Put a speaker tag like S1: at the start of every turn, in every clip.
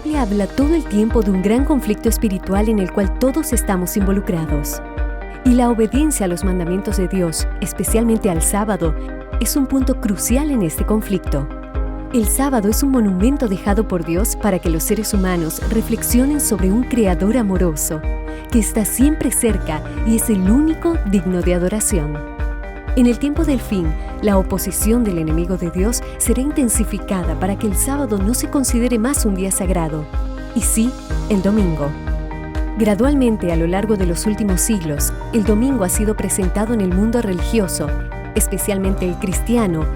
S1: Biblia habla todo el tiempo de un gran conflicto espiritual en el cual todos estamos involucrados. Y la obediencia a los mandamientos de Dios, especialmente al sábado, es un punto crucial en este conflicto. El sábado es un monumento dejado por Dios para que los seres humanos reflexionen sobre un Creador amoroso, que está siempre cerca y es el único digno de adoración. En el tiempo del fin, la oposición del enemigo de Dios será intensificada para que el sábado no se considere más un día sagrado, y sí, el domingo. Gradualmente, a lo largo de los últimos siglos, el domingo ha sido presentado en el mundo religioso, especialmente el cristiano,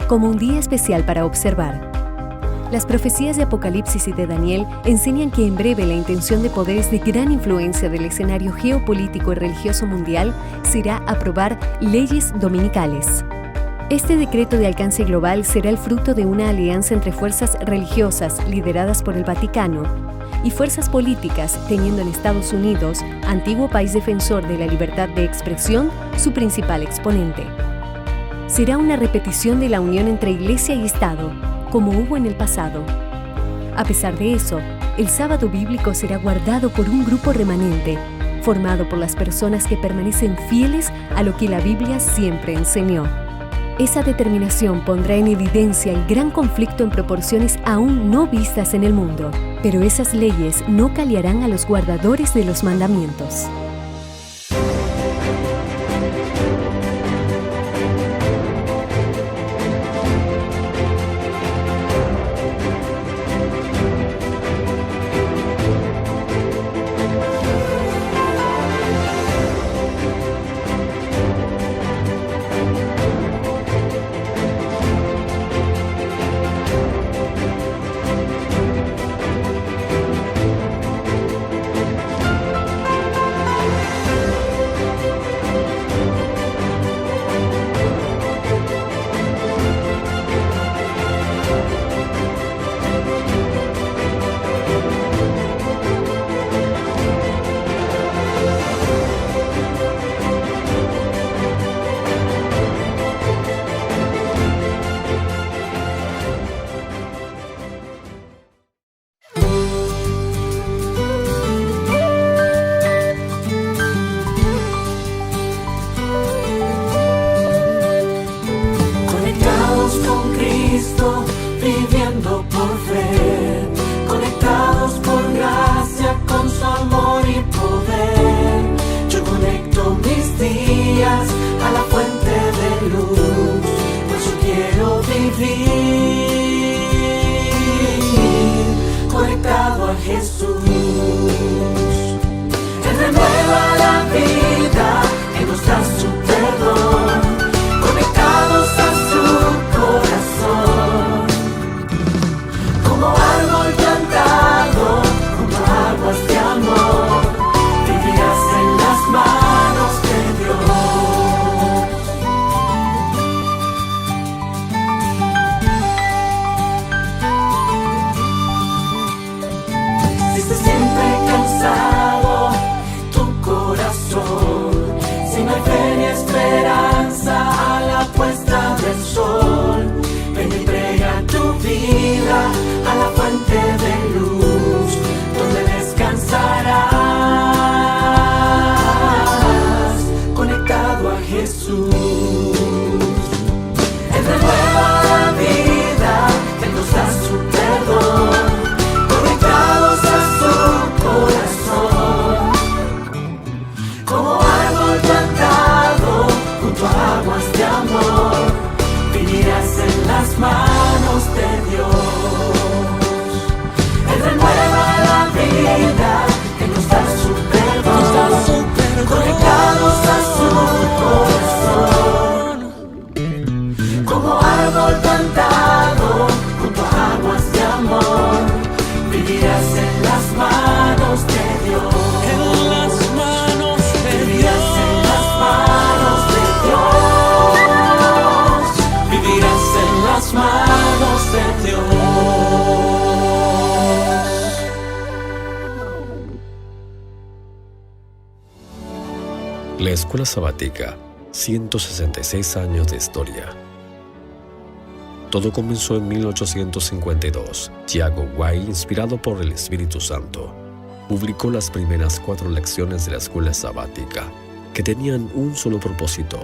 S1: como un día especial para observar. Las profecías de Apocalipsis y de Daniel enseñan que en breve la intención de poderes de gran influencia del escenario geopolítico y religioso mundial será aprobar leyes dominicales. Este decreto de alcance global será el fruto de una alianza entre fuerzas religiosas lideradas por el Vaticano y fuerzas políticas, teniendo en Estados Unidos, antiguo país defensor de la libertad de expresión, su principal exponente. Será una repetición de la unión entre Iglesia y Estado, como hubo en el pasado. A pesar de eso, el sábado bíblico será guardado por un grupo remanente, formado por las personas que permanecen fieles a lo que la Biblia siempre enseñó. Esa determinación pondrá en evidencia el gran conflicto en proporciones aún no vistas en el mundo, pero esas leyes no callarán a los guardadores de los mandamientos.
S2: Viviendo por fe, conectados por gracia con su amor y poder. Yo conecto mis días a la fuente de luz, pues yo quiero vivir conectado a Jesús. Él renueva la vida, Él nos da su perdón, conectados a su corazón. Como árbol plantado junto a aguas de amor, vivirás en las manos de Dios. Si estás siempre cansado tu corazón, si no hay fe ni esperanza a la puesta del sol, ven y entrega tu vida a la fuente de luz, donde descansarás, conectado a Jesús. Él renueva la vida, Él nos da su perdón, conectados a su corazón. Como árbol plantado junto a aguas de amor, vivirás en las manos de Dios. Él renueva la vida, Él nos da su perdón, conectados a su corazón. Como árbol plantado junto a aguas de amor, vivirás en las manos de Dios. En las manos de vivirás Dios. En las manos de Dios. Vivirás en las manos de Dios.
S3: La Escuela Sabática, 166 años de historia. Todo comenzó en 1852. Tiago White, inspirado por el Espíritu Santo, publicó las primeras 4 lecciones de la escuela sabática, que tenían un solo propósito: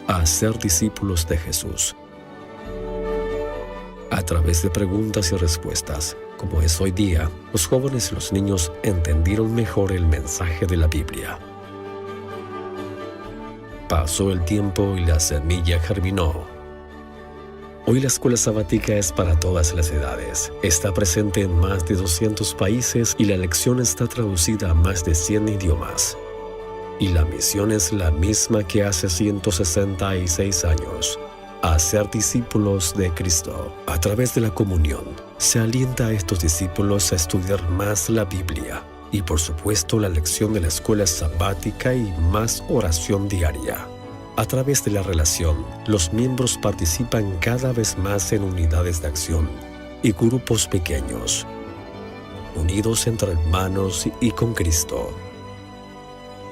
S3: hacer discípulos de Jesús. A través de preguntas y respuestas, como es hoy día, los jóvenes y los niños entendieron mejor el mensaje de la Biblia. Pasó el tiempo y la semilla germinó. Hoy la escuela sabática es para todas las edades. Está presente en más de 200 países y la lección está traducida a más de 100 idiomas. Y la misión es la misma que hace 166 años: hacer discípulos de Cristo. A través de la comunión, se alienta a estos discípulos a estudiar más la Biblia y, por supuesto, la lección de la escuela sabática y más oración diaria. A través de la relación, los miembros participan cada vez más en unidades de acción y grupos pequeños, unidos entre hermanos y con Cristo.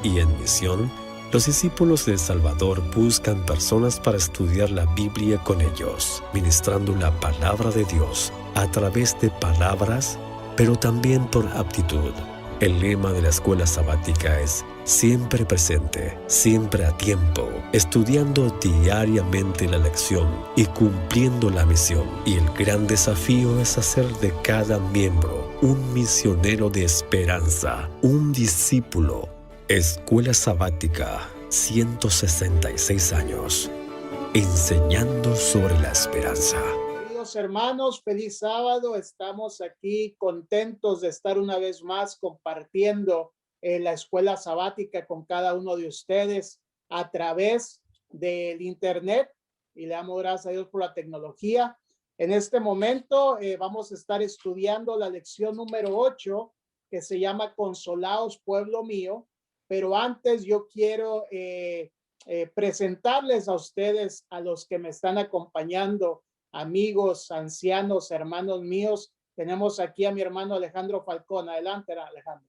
S3: Y en misión, los discípulos del Salvador buscan personas para estudiar la Biblia con ellos, ministrando la palabra de Dios a través de palabras, pero también por aptitud. El lema de la escuela sabática es: siempre presente, siempre a tiempo, estudiando diariamente la lección y cumpliendo la misión. Y el gran desafío es hacer de cada miembro un misionero de esperanza, un discípulo. Escuela sabática, 166 años, enseñando sobre la esperanza.
S4: Queridos hermanos, feliz sábado. Estamos aquí contentos de estar una vez más compartiendo la escuela sabática con cada uno de ustedes a través del internet, y le damos gracias a Dios por la tecnología. En este momento vamos a estar estudiando la lección número 8, que se llama Consolaos, pueblo mío. Pero antes yo quiero presentarles a ustedes, a los que me están acompañando, amigos, ancianos, hermanos míos. Tenemos aquí a mi hermano Alejandro Falcón. Adelante, Alejandro.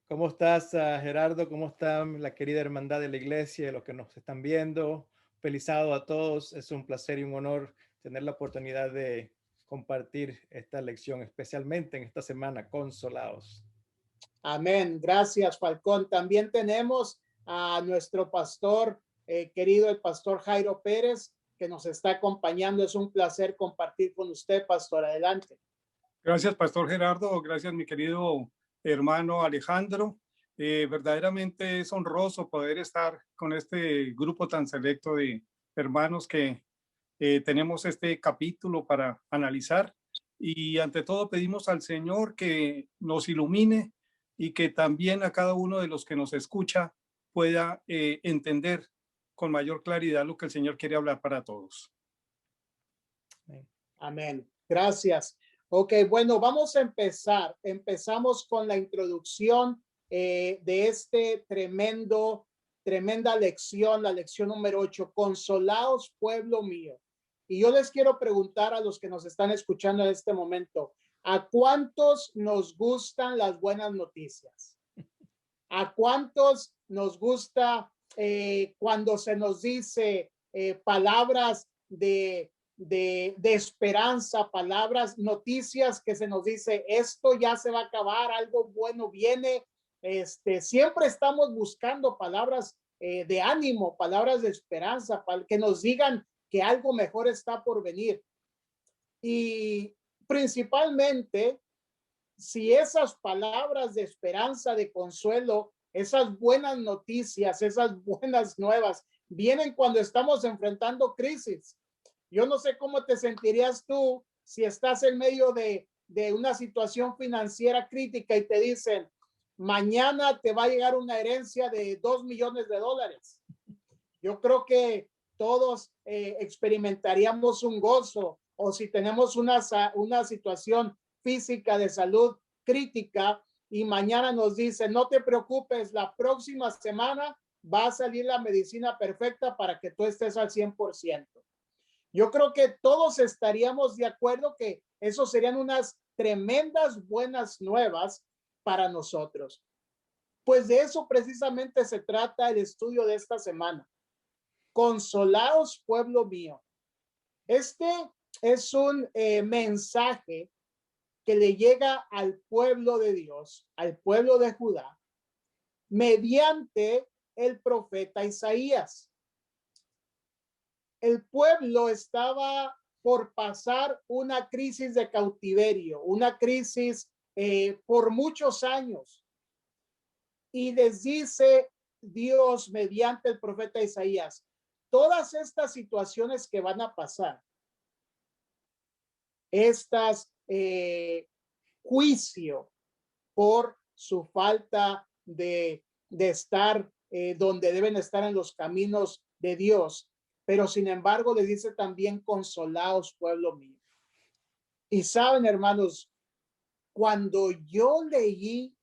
S5: ¿Cómo estás, Gerardo? ¿Cómo está la querida hermandad de la iglesia, los que nos están viendo? Feliz sábado a todos. Es un placer y un honor tener la oportunidad de compartir esta lección, especialmente en esta semana, Consolaos.
S4: Amén. Gracias, Falcón. También tenemos a nuestro pastor querido, el pastor Jairo Pérez, que nos está acompañando. Es un placer compartir con usted, pastor. Adelante.
S6: Gracias, pastor Gerardo. Gracias, mi querido hermano Alejandro. Verdaderamente es honroso poder estar con este grupo tan selecto de hermanos que tenemos este capítulo para analizar. Y ante todo pedimos al Señor que nos ilumine y que también a cada uno de los que nos escucha pueda entender con mayor claridad lo que el Señor quiere hablar para todos.
S4: Amén. Gracias. Ok, bueno, vamos a empezar. Empezamos con la introducción de este tremenda lección, la lección número 8, Consolaos, pueblo mío. Y yo les quiero preguntar a los que nos están escuchando en este momento, ¿a cuántos nos gustan las buenas noticias? ¿A cuántos nos gusta cuando se nos dice palabras de esperanza, palabras, noticias que se nos dice, esto ya se va a acabar, algo bueno viene? Siempre estamos buscando palabras de ánimo, palabras de esperanza, para que nos digan que algo mejor está por venir. Y principalmente, si esas palabras de esperanza, de consuelo, esas buenas noticias, esas buenas nuevas, vienen cuando estamos enfrentando crisis. Yo no sé cómo te sentirías tú si estás en medio de una situación financiera crítica y te dicen, mañana te va a llegar una herencia de $2 millones. Yo creo que todos experimentaríamos un gozo. O si tenemos una situación física de salud crítica y mañana nos dice, no te preocupes, la próxima semana va a salir la medicina perfecta para que tú estés al 100%. Yo creo que todos estaríamos de acuerdo que eso serían unas tremendas buenas nuevas para nosotros. Pues de eso precisamente se trata el estudio de esta semana. Consolaos, pueblo mío. Este es un mensaje que le llega al pueblo de Dios, al pueblo de Judá, mediante el profeta Isaías. El pueblo estaba por pasar una crisis de cautiverio, una crisis por muchos años. Y les dice Dios mediante el profeta Isaías, todas estas situaciones que van a pasar, estas juicio por su falta de estar donde deben estar en los caminos de Dios, pero sin embargo les dice también consolaos, pueblo mío. Y saben, hermanos, cuando yo leí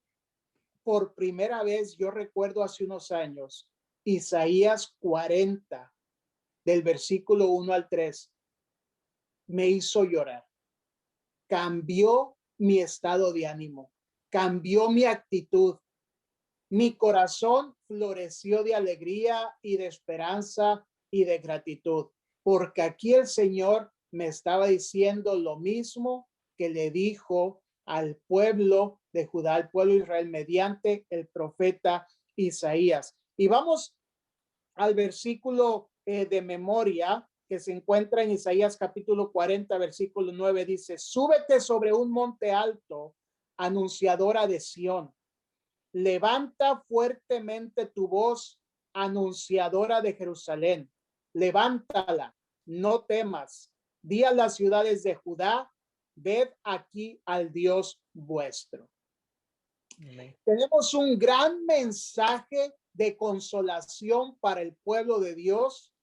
S4: por primera vez, yo recuerdo hace unos años, Isaías 40, del versículo 1 al 3, me hizo llorar. Cambió mi estado de ánimo, cambió mi actitud. Mi corazón floreció de alegría y de esperanza y de gratitud, porque aquí el Señor me estaba diciendo lo mismo que le dijo al pueblo de Judá, al pueblo de Israel, mediante el profeta Isaías. Y vamos al versículo de memoria que se encuentra en Isaías capítulo 40, versículo 9, dice, súbete sobre un monte alto, anunciadora de Sión. Levanta fuertemente tu voz, anunciadora de Jerusalén. Levántala, no temas. Di a las ciudades de Judá, ved aquí al Dios vuestro. Amén. Tenemos un gran mensaje de consolación para el pueblo de Dios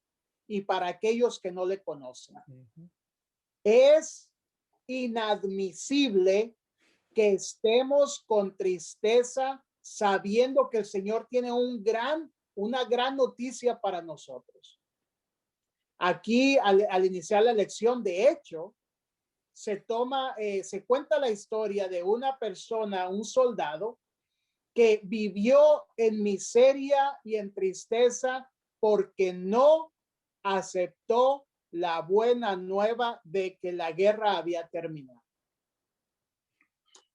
S4: y para aquellos que no le conocen. Es inadmisible que estemos con tristeza sabiendo que el Señor tiene una gran noticia para nosotros. Aquí, al iniciar la lección, de hecho, se cuenta la historia de una persona, un soldado, que vivió en miseria y en tristeza porque no aceptó la buena nueva de que la guerra había terminado.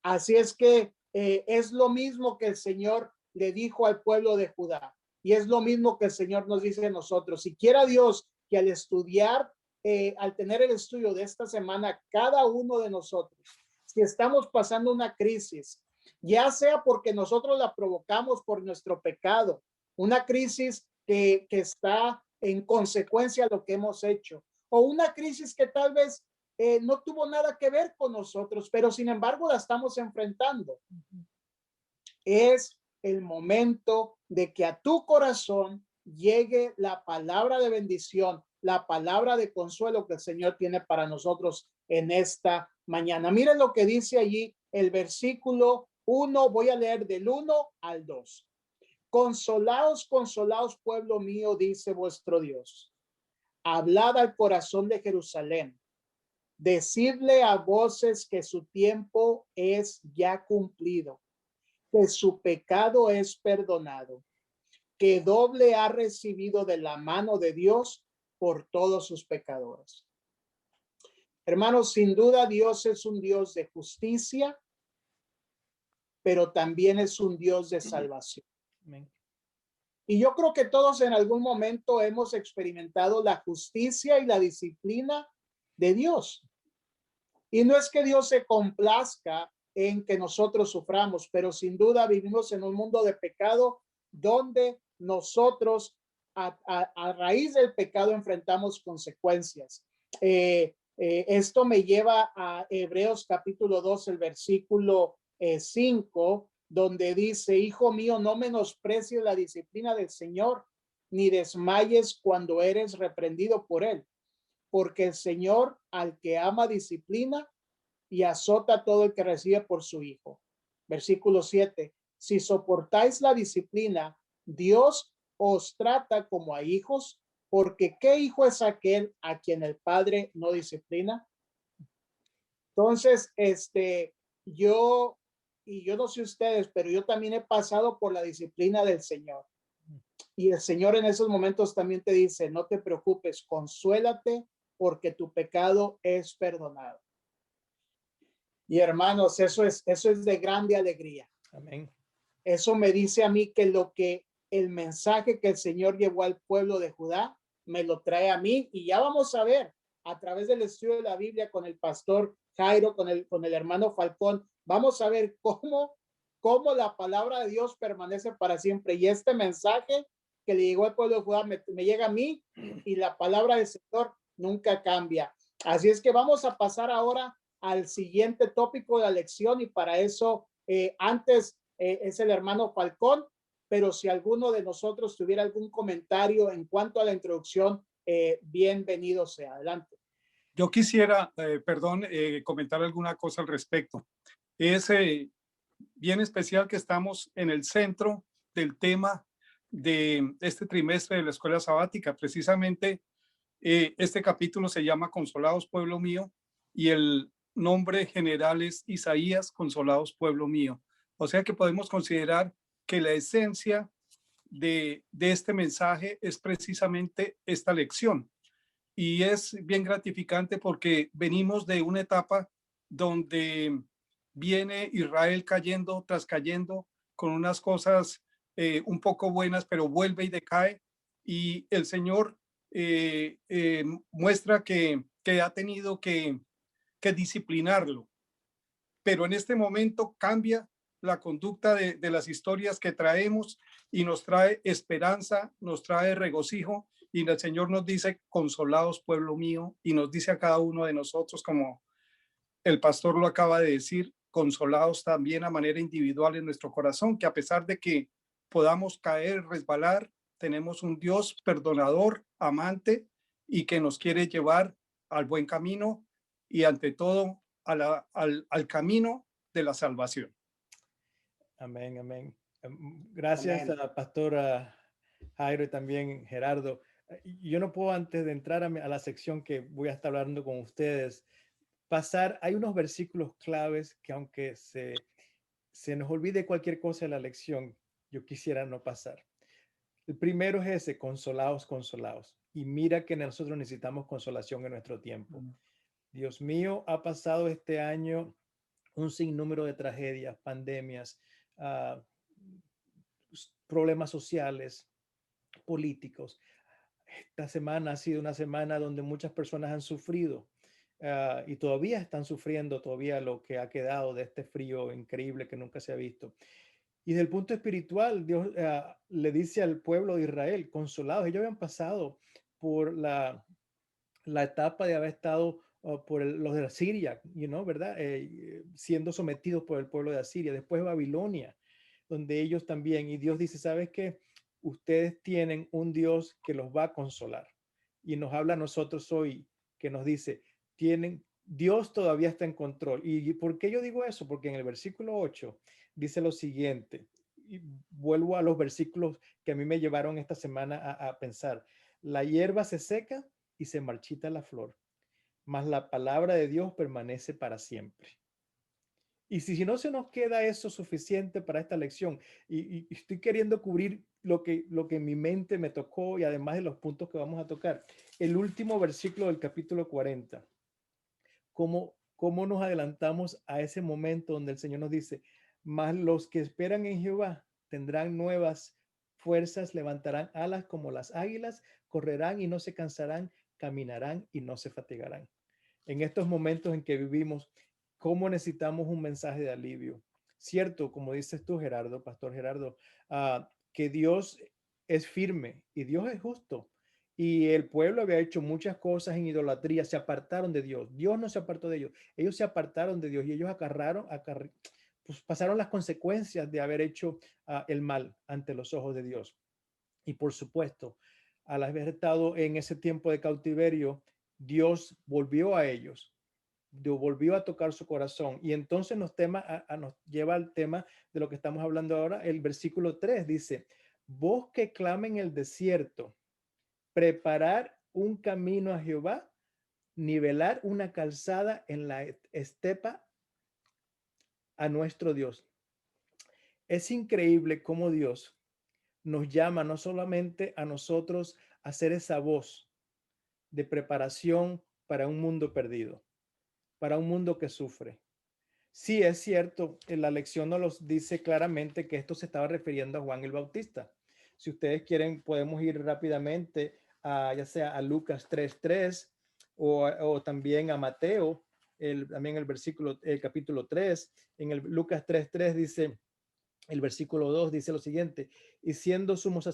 S4: Así es que es lo mismo que el Señor le dijo al pueblo de Judá, y es lo mismo que el Señor nos dice a nosotros. Si quiera Dios que al estudiar, al tener el estudio de esta semana, cada uno de nosotros, si estamos pasando una crisis, ya sea porque nosotros la provocamos por nuestro pecado, una crisis que está en consecuencia de lo que hemos hecho, o una crisis que tal vez no tuvo nada que ver con nosotros, pero sin embargo la estamos enfrentando. Es el momento de que a tu corazón llegue la palabra de bendición, la palabra de consuelo que el Señor tiene para nosotros en esta mañana. Miren lo que dice allí el versículo 1, voy a leer del 1 al 2. Consolaos, consolaos, pueblo mío, dice vuestro Dios. Hablad al corazón de Jerusalén. Decidle a voces que su tiempo es ya cumplido, que su pecado es perdonado, que doble ha recibido de la mano de Dios por todos sus pecadores. Hermanos, sin duda Dios es un Dios de justicia, pero también es un Dios de salvación. Amén. Y yo creo que todos en algún momento hemos experimentado la justicia y la disciplina de Dios. Y no es que Dios se complazca en que nosotros suframos, pero sin duda vivimos en un mundo de pecado donde nosotros a raíz del pecado enfrentamos consecuencias. Esto me lleva a Hebreos capítulo 2, el versículo 5, donde dice, hijo mío, no menosprecies la disciplina del Señor, ni desmayes cuando eres reprendido por él. Porque el Señor al que ama disciplina y azota a todo el que recibe por su hijo. Versículo 7. Si soportáis la disciplina, Dios os trata como a hijos, porque ¿qué hijo es aquel a quien el padre no disciplina? Entonces, yo no sé ustedes, pero yo también he pasado por la disciplina del Señor. Y el Señor en esos momentos también te dice, no te preocupes, consuélate porque tu pecado es perdonado. Y hermanos, eso es de grande alegría.
S5: Amén.
S4: Eso me dice a mí que el mensaje que el Señor llevó al pueblo de Judá me lo trae a mí, y ya vamos a ver a través del estudio de la Biblia con el pastor Jairo, con el hermano Falcón, vamos a ver cómo la palabra de Dios permanece para siempre. Y este mensaje que le llegó al pueblo de Judá me llega a mí, y la palabra del Señor nunca cambia. Así es que vamos a pasar ahora al siguiente tópico de la lección, y para eso antes es el hermano Falcón, pero si alguno de nosotros tuviera algún comentario en cuanto a la introducción, bienvenido sea. Adelante.
S6: Yo quisiera, comentar alguna cosa al respecto. Es bien especial que estamos en el centro del tema de este trimestre de la escuela sabática. Precisamente este capítulo se llama Consolados, pueblo mío, y el nombre general es Isaías, Consolados, pueblo mío. O sea que podemos considerar que la esencia de este mensaje es precisamente esta lección. Y es bien gratificante porque venimos de una etapa donde viene Israel cayendo tras cayendo con unas cosas un poco buenas, pero vuelve y decae. Y el Señor muestra que ha tenido que disciplinarlo. Pero en este momento cambia la conducta de las historias que traemos y nos trae esperanza, nos trae regocijo, y el Señor nos dice: consolados, pueblo mío, y nos dice a cada uno de nosotros, como el pastor lo acaba de decir, consolados también a manera individual en nuestro corazón, que a pesar de que podamos caer, resbalar, tenemos un Dios perdonador, amante, y que nos quiere llevar al buen camino y ante todo al camino de la salvación.
S5: Amén, amén. Gracias
S4: Amén.
S5: a la pastora Jairo y también Gerardo. Yo no puedo, antes de entrar a la sección que voy a estar hablando con ustedes, hay unos versículos claves que, aunque se nos olvide cualquier cosa de la lección, yo quisiera no pasar. El primero es ese: consolaos, consolaos. Y mira que nosotros necesitamos consolación en nuestro tiempo. Dios mío, ha pasado este año un sinnúmero de tragedias, pandemias, problemas sociales, políticos. Esta semana ha sido una semana donde muchas personas han sufrido y todavía están sufriendo todavía lo que ha quedado de este frío increíble que nunca se ha visto. Y desde el punto espiritual, Dios le dice al pueblo de Israel: consolados. Ellos habían pasado por la etapa de haber estado por los de Asiria, ¿verdad? Siendo sometidos por el pueblo de Asiria, después Babilonia, donde ellos también, y Dios dice: ¿sabes qué? Ustedes tienen un Dios que los va a consolar. Y nos habla a nosotros hoy, que nos dice: Dios todavía está en control. ¿Y por qué yo digo eso? Porque en el versículo 8 dice lo siguiente, y vuelvo a los versículos que a mí me llevaron esta semana a pensar: la hierba se seca y se marchita la flor, mas la palabra de Dios permanece para siempre. Y si no se nos queda eso suficiente para esta lección, y estoy queriendo cubrir lo que en mi mente me tocó, y además de los puntos que vamos a tocar, el último versículo del capítulo 40, cómo nos adelantamos a ese momento donde el Señor nos dice: mas los que esperan en Jehová tendrán nuevas fuerzas, levantarán alas como las águilas, correrán y no se cansarán, caminarán y no se fatigarán. En estos momentos en que vivimos, ¿cómo necesitamos un mensaje de alivio? Cierto, como dices tú, Gerardo, pastor Gerardo, que Dios es firme y Dios es justo. Y el pueblo había hecho muchas cosas en idolatría, se apartaron de Dios. Dios no se apartó de ellos. Ellos se apartaron de Dios y ellos pues pasaron las consecuencias de haber hecho el mal ante los ojos de Dios. Y por supuesto, al haber estado en ese tiempo de cautiverio, Dios volvió a ellos, volvió a tocar su corazón. Y entonces nos lleva al tema de lo que estamos hablando ahora. El versículo 3 dice: voz que clama en el desierto, preparar un camino a Jehová, nivelar una calzada en la estepa a nuestro Dios. Es increíble cómo Dios nos llama no solamente a nosotros a hacer esa voz de preparación para un mundo perdido, para un mundo que sufre. Sí, es cierto, la lección nos dice claramente que esto se estaba refiriendo a Juan el Bautista. Si ustedes quieren, podemos ir rápidamente ya sea a Lucas 3:3 o también a Mateo, también el capítulo 3. En el Lucas 3:3 dice, el versículo 2 dice lo siguiente: y siendo sumos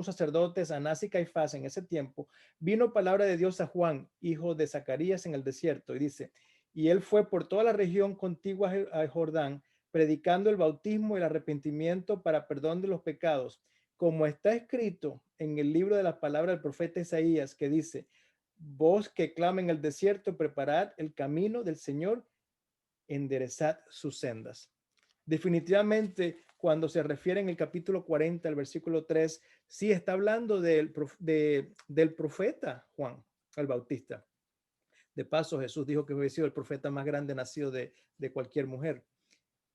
S5: sacerdotes Anás y Caifás en ese tiempo, vino palabra de Dios a Juan, hijo de Zacarías, en el desierto, y dice, y él fue por toda la región contigua al Jordán, predicando el bautismo y el arrepentimiento para perdón de los pecados, como está escrito en el libro de las palabras del profeta Isaías, que dice, voz que clama en el desierto, preparad el camino del Señor, enderezad sus sendas. Definitivamente, cuando se refiere en el capítulo 40, el versículo 3, sí está hablando del profeta Juan el Bautista. De paso, Jesús dijo que había sido el profeta más grande nacido de cualquier mujer.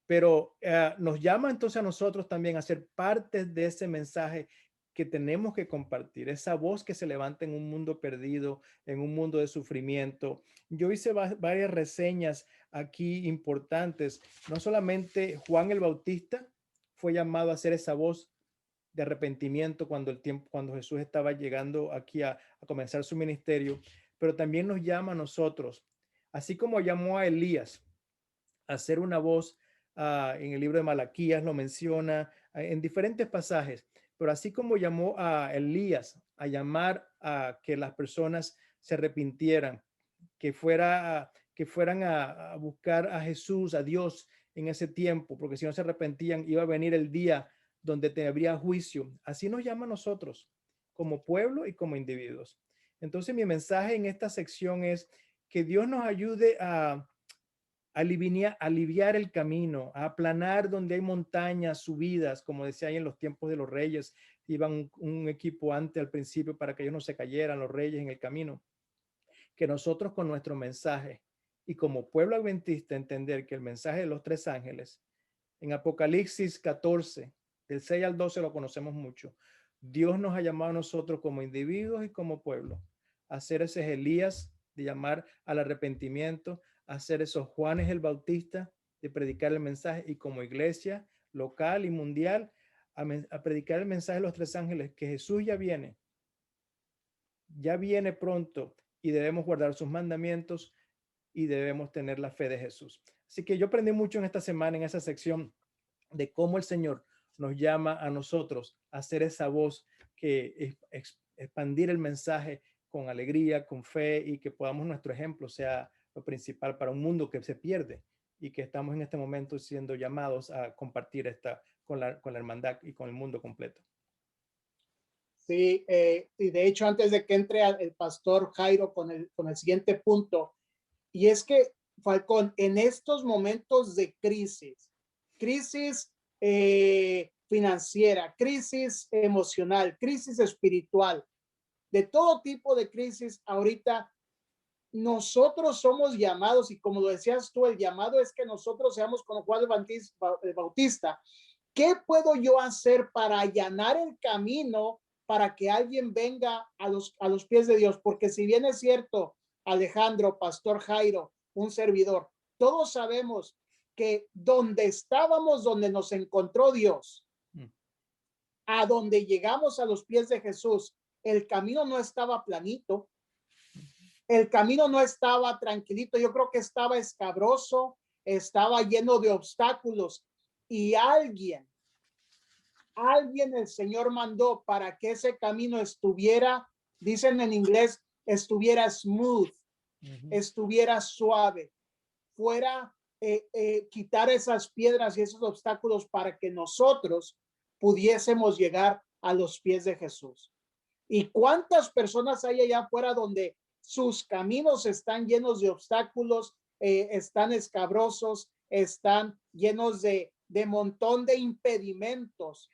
S5: Pero nos llama entonces a nosotros también a ser parte de ese mensaje que tenemos que compartir, esa voz que se levanta en un mundo perdido, en un mundo de sufrimiento. Yo hice varias reseñas aquí importantes. No solamente Juan el Bautista fue llamado a ser esa voz de arrepentimiento cuando Jesús estaba llegando aquí a comenzar su ministerio, pero también nos llama a nosotros, así como llamó a Elías a ser una voz. En el libro de Malaquías lo menciona en diferentes pasajes, pero así como llamó a Elías a llamar a que las personas se arrepintieran, que fueran a buscar a Jesús, a Dios en ese tiempo, porque si no se arrepentían iba a venir el día donde habría juicio. Así nos llama a nosotros como pueblo y como individuos. Entonces mi mensaje en esta sección es que Dios nos ayude a aliviar el camino, a aplanar donde hay montañas, subidas, como decía ahí en los tiempos de los reyes, iban un equipo antes al principio para que ellos no se cayeran, los reyes en el camino. Que nosotros con nuestro mensaje y como pueblo adventista entender que el mensaje de los tres ángeles, en Apocalipsis 14, del 6 al 12 lo conocemos mucho. Dios nos ha llamado a nosotros como individuos y como pueblo a ser ese Elías de llamar al arrepentimiento, a ser esos Juanes el Bautista de predicar el mensaje y como iglesia local y mundial a predicar el mensaje de los tres ángeles, que Jesús ya viene pronto y debemos guardar sus mandamientos y debemos tener la fe de Jesús. Así que yo aprendí mucho en esta semana en esa sección de cómo el Señor nos llama a nosotros a ser esa voz que expandir el mensaje con alegría, con fe y que podamos nuestro ejemplo sea lo principal para un mundo que se pierde y que estamos en este momento siendo llamados a compartir con la hermandad y con el mundo completo.
S4: Sí, y de hecho antes de que entre el pastor Jairo con el siguiente punto, y es que Falcón, en estos momentos de crisis financiera, crisis emocional, crisis espiritual, de todo tipo de crisis, ahorita nosotros somos llamados, y como lo decías tú, el llamado es que nosotros seamos como Juan el Bautista. ¿Qué puedo yo hacer para allanar el camino para que alguien venga a los pies de Dios? Porque si bien es cierto, Alejandro, pastor Jairo, un servidor, todos sabemos que donde estábamos, donde nos encontró Dios, a donde llegamos a los pies de Jesús, el camino no estaba planito, el camino no estaba tranquilito, yo creo que estaba escabroso, estaba lleno de obstáculos, y alguien el Señor mandó para que ese camino estuviera, dicen en inglés, estuviera smooth, estuviera suave, fuera quitar esas piedras y esos obstáculos para que nosotros pudiésemos llegar a los pies de Jesús. ¿Y cuántas personas hay allá afuera donde sus caminos están llenos de obstáculos, están escabrosos, están llenos de montón de impedimentos?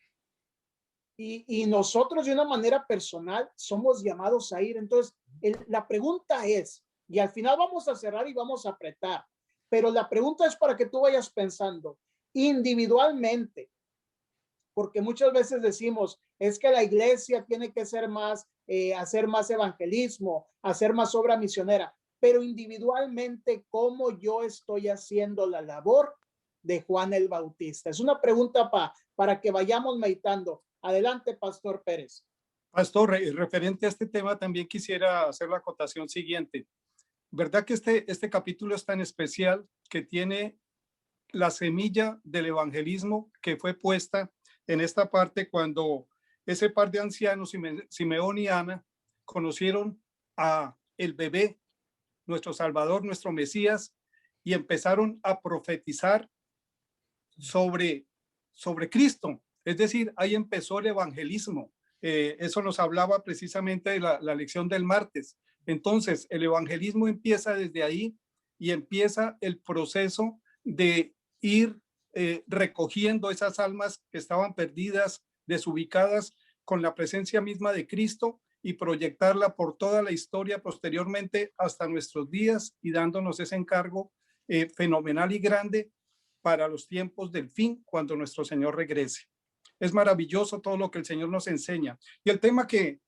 S4: Y nosotros de una manera personal somos llamados a ir. Entonces, la pregunta es, y al final vamos a cerrar y vamos a apretar, pero la pregunta es para que tú vayas pensando individualmente, porque muchas veces decimos, es que la iglesia tiene que ser más, hacer más evangelismo, hacer más obra misionera, pero individualmente, ¿cómo yo estoy haciendo la labor de Juan el Bautista? Es una pregunta para que vayamos meditando. Adelante, Pastor Pérez.
S6: Pastor, referente a este tema, también quisiera hacer la acotación siguiente. ¿Verdad que este capítulo es tan especial que tiene la semilla del evangelismo que fue puesta en esta parte cuando ese par de ancianos, Simeón y Ana, conocieron a el bebé, nuestro Salvador, nuestro Mesías, y empezaron a profetizar sobre Cristo? Es decir, ahí empezó el evangelismo. Eso nos hablaba precisamente de la lección del martes. Entonces, el evangelismo empieza desde ahí y empieza el proceso de ir recogiendo esas almas que estaban perdidas, desubicadas, con la presencia misma de Cristo y proyectarla por toda la historia posteriormente hasta nuestros días y dándonos ese encargo fenomenal y grande para los tiempos del fin, cuando nuestro Señor regrese. Es maravilloso todo lo que el Señor nos enseña. Y el tema que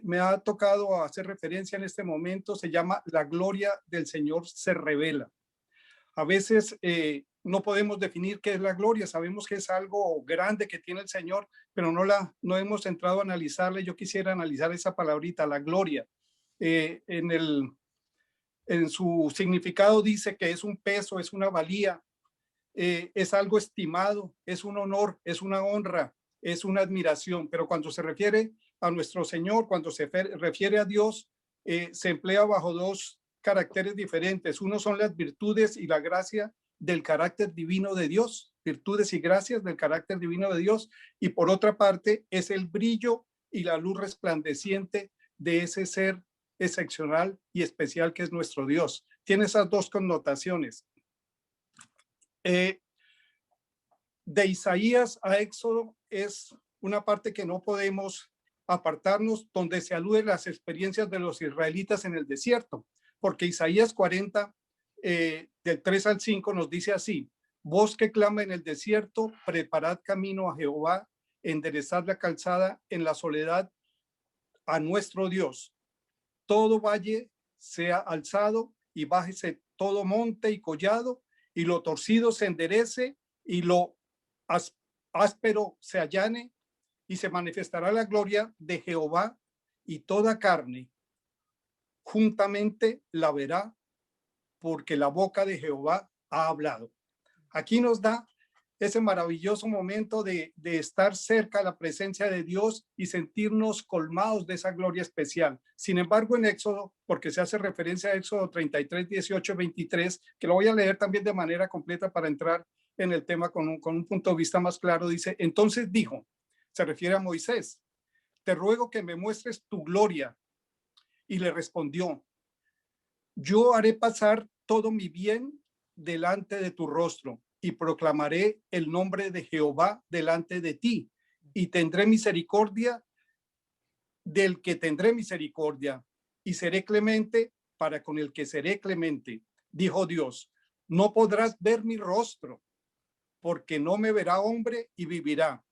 S6: me ha tocado hacer referencia en este momento se llama La gloria del Señor se revela. A veces no podemos definir qué es la gloria. Sabemos que es algo grande que tiene el Señor, pero no hemos entrado a analizarla. Yo quisiera analizar esa palabrita, la gloria. En su significado dice que es un peso, es una valía, es algo estimado, es un honor, es una honra, es una admiración. Pero cuando se refiere a nuestro Señor, cuando se refiere a Dios, se emplea bajo dos caracteres diferentes. Uno son las virtudes y la gracia del carácter divino de Dios, virtudes y gracias del carácter divino de Dios, y por otra parte es el brillo y la luz resplandeciente de ese ser excepcional y especial que es nuestro Dios. Tiene esas dos connotaciones. De Isaías a Éxodo es una parte que no podemos apartarnos, donde se aluden las experiencias de los israelitas en el desierto, porque Isaías 40, del 3 al 5 nos dice así: voz que clama en el desierto, preparad camino a Jehová, enderezad la calzada en la soledad a nuestro Dios. Todo valle sea alzado y bájese todo monte y collado, y lo torcido se enderece y lo áspero se allane, y se manifestará la gloria de Jehová, y toda carne juntamente la verá, porque la boca de Jehová ha hablado. Aquí nos da ese maravilloso momento de estar cerca a la presencia de Dios y sentirnos colmados de esa gloria especial. Sin embargo, en Éxodo, porque se hace referencia a Éxodo 33, 18, 23, que lo voy a leer también de manera completa para entrar en el tema con un punto de vista más claro, dice: entonces dijo, se refiere a Moisés, te ruego que me muestres tu gloria. Y le respondió: yo haré pasar todo mi bien delante de tu rostro, y proclamaré el nombre de Jehová delante de ti, y tendré misericordia del que tendré misericordia, y seré clemente para con el que seré clemente. Dijo Dios: no podrás ver mi rostro, porque no me verá hombre y vivirá.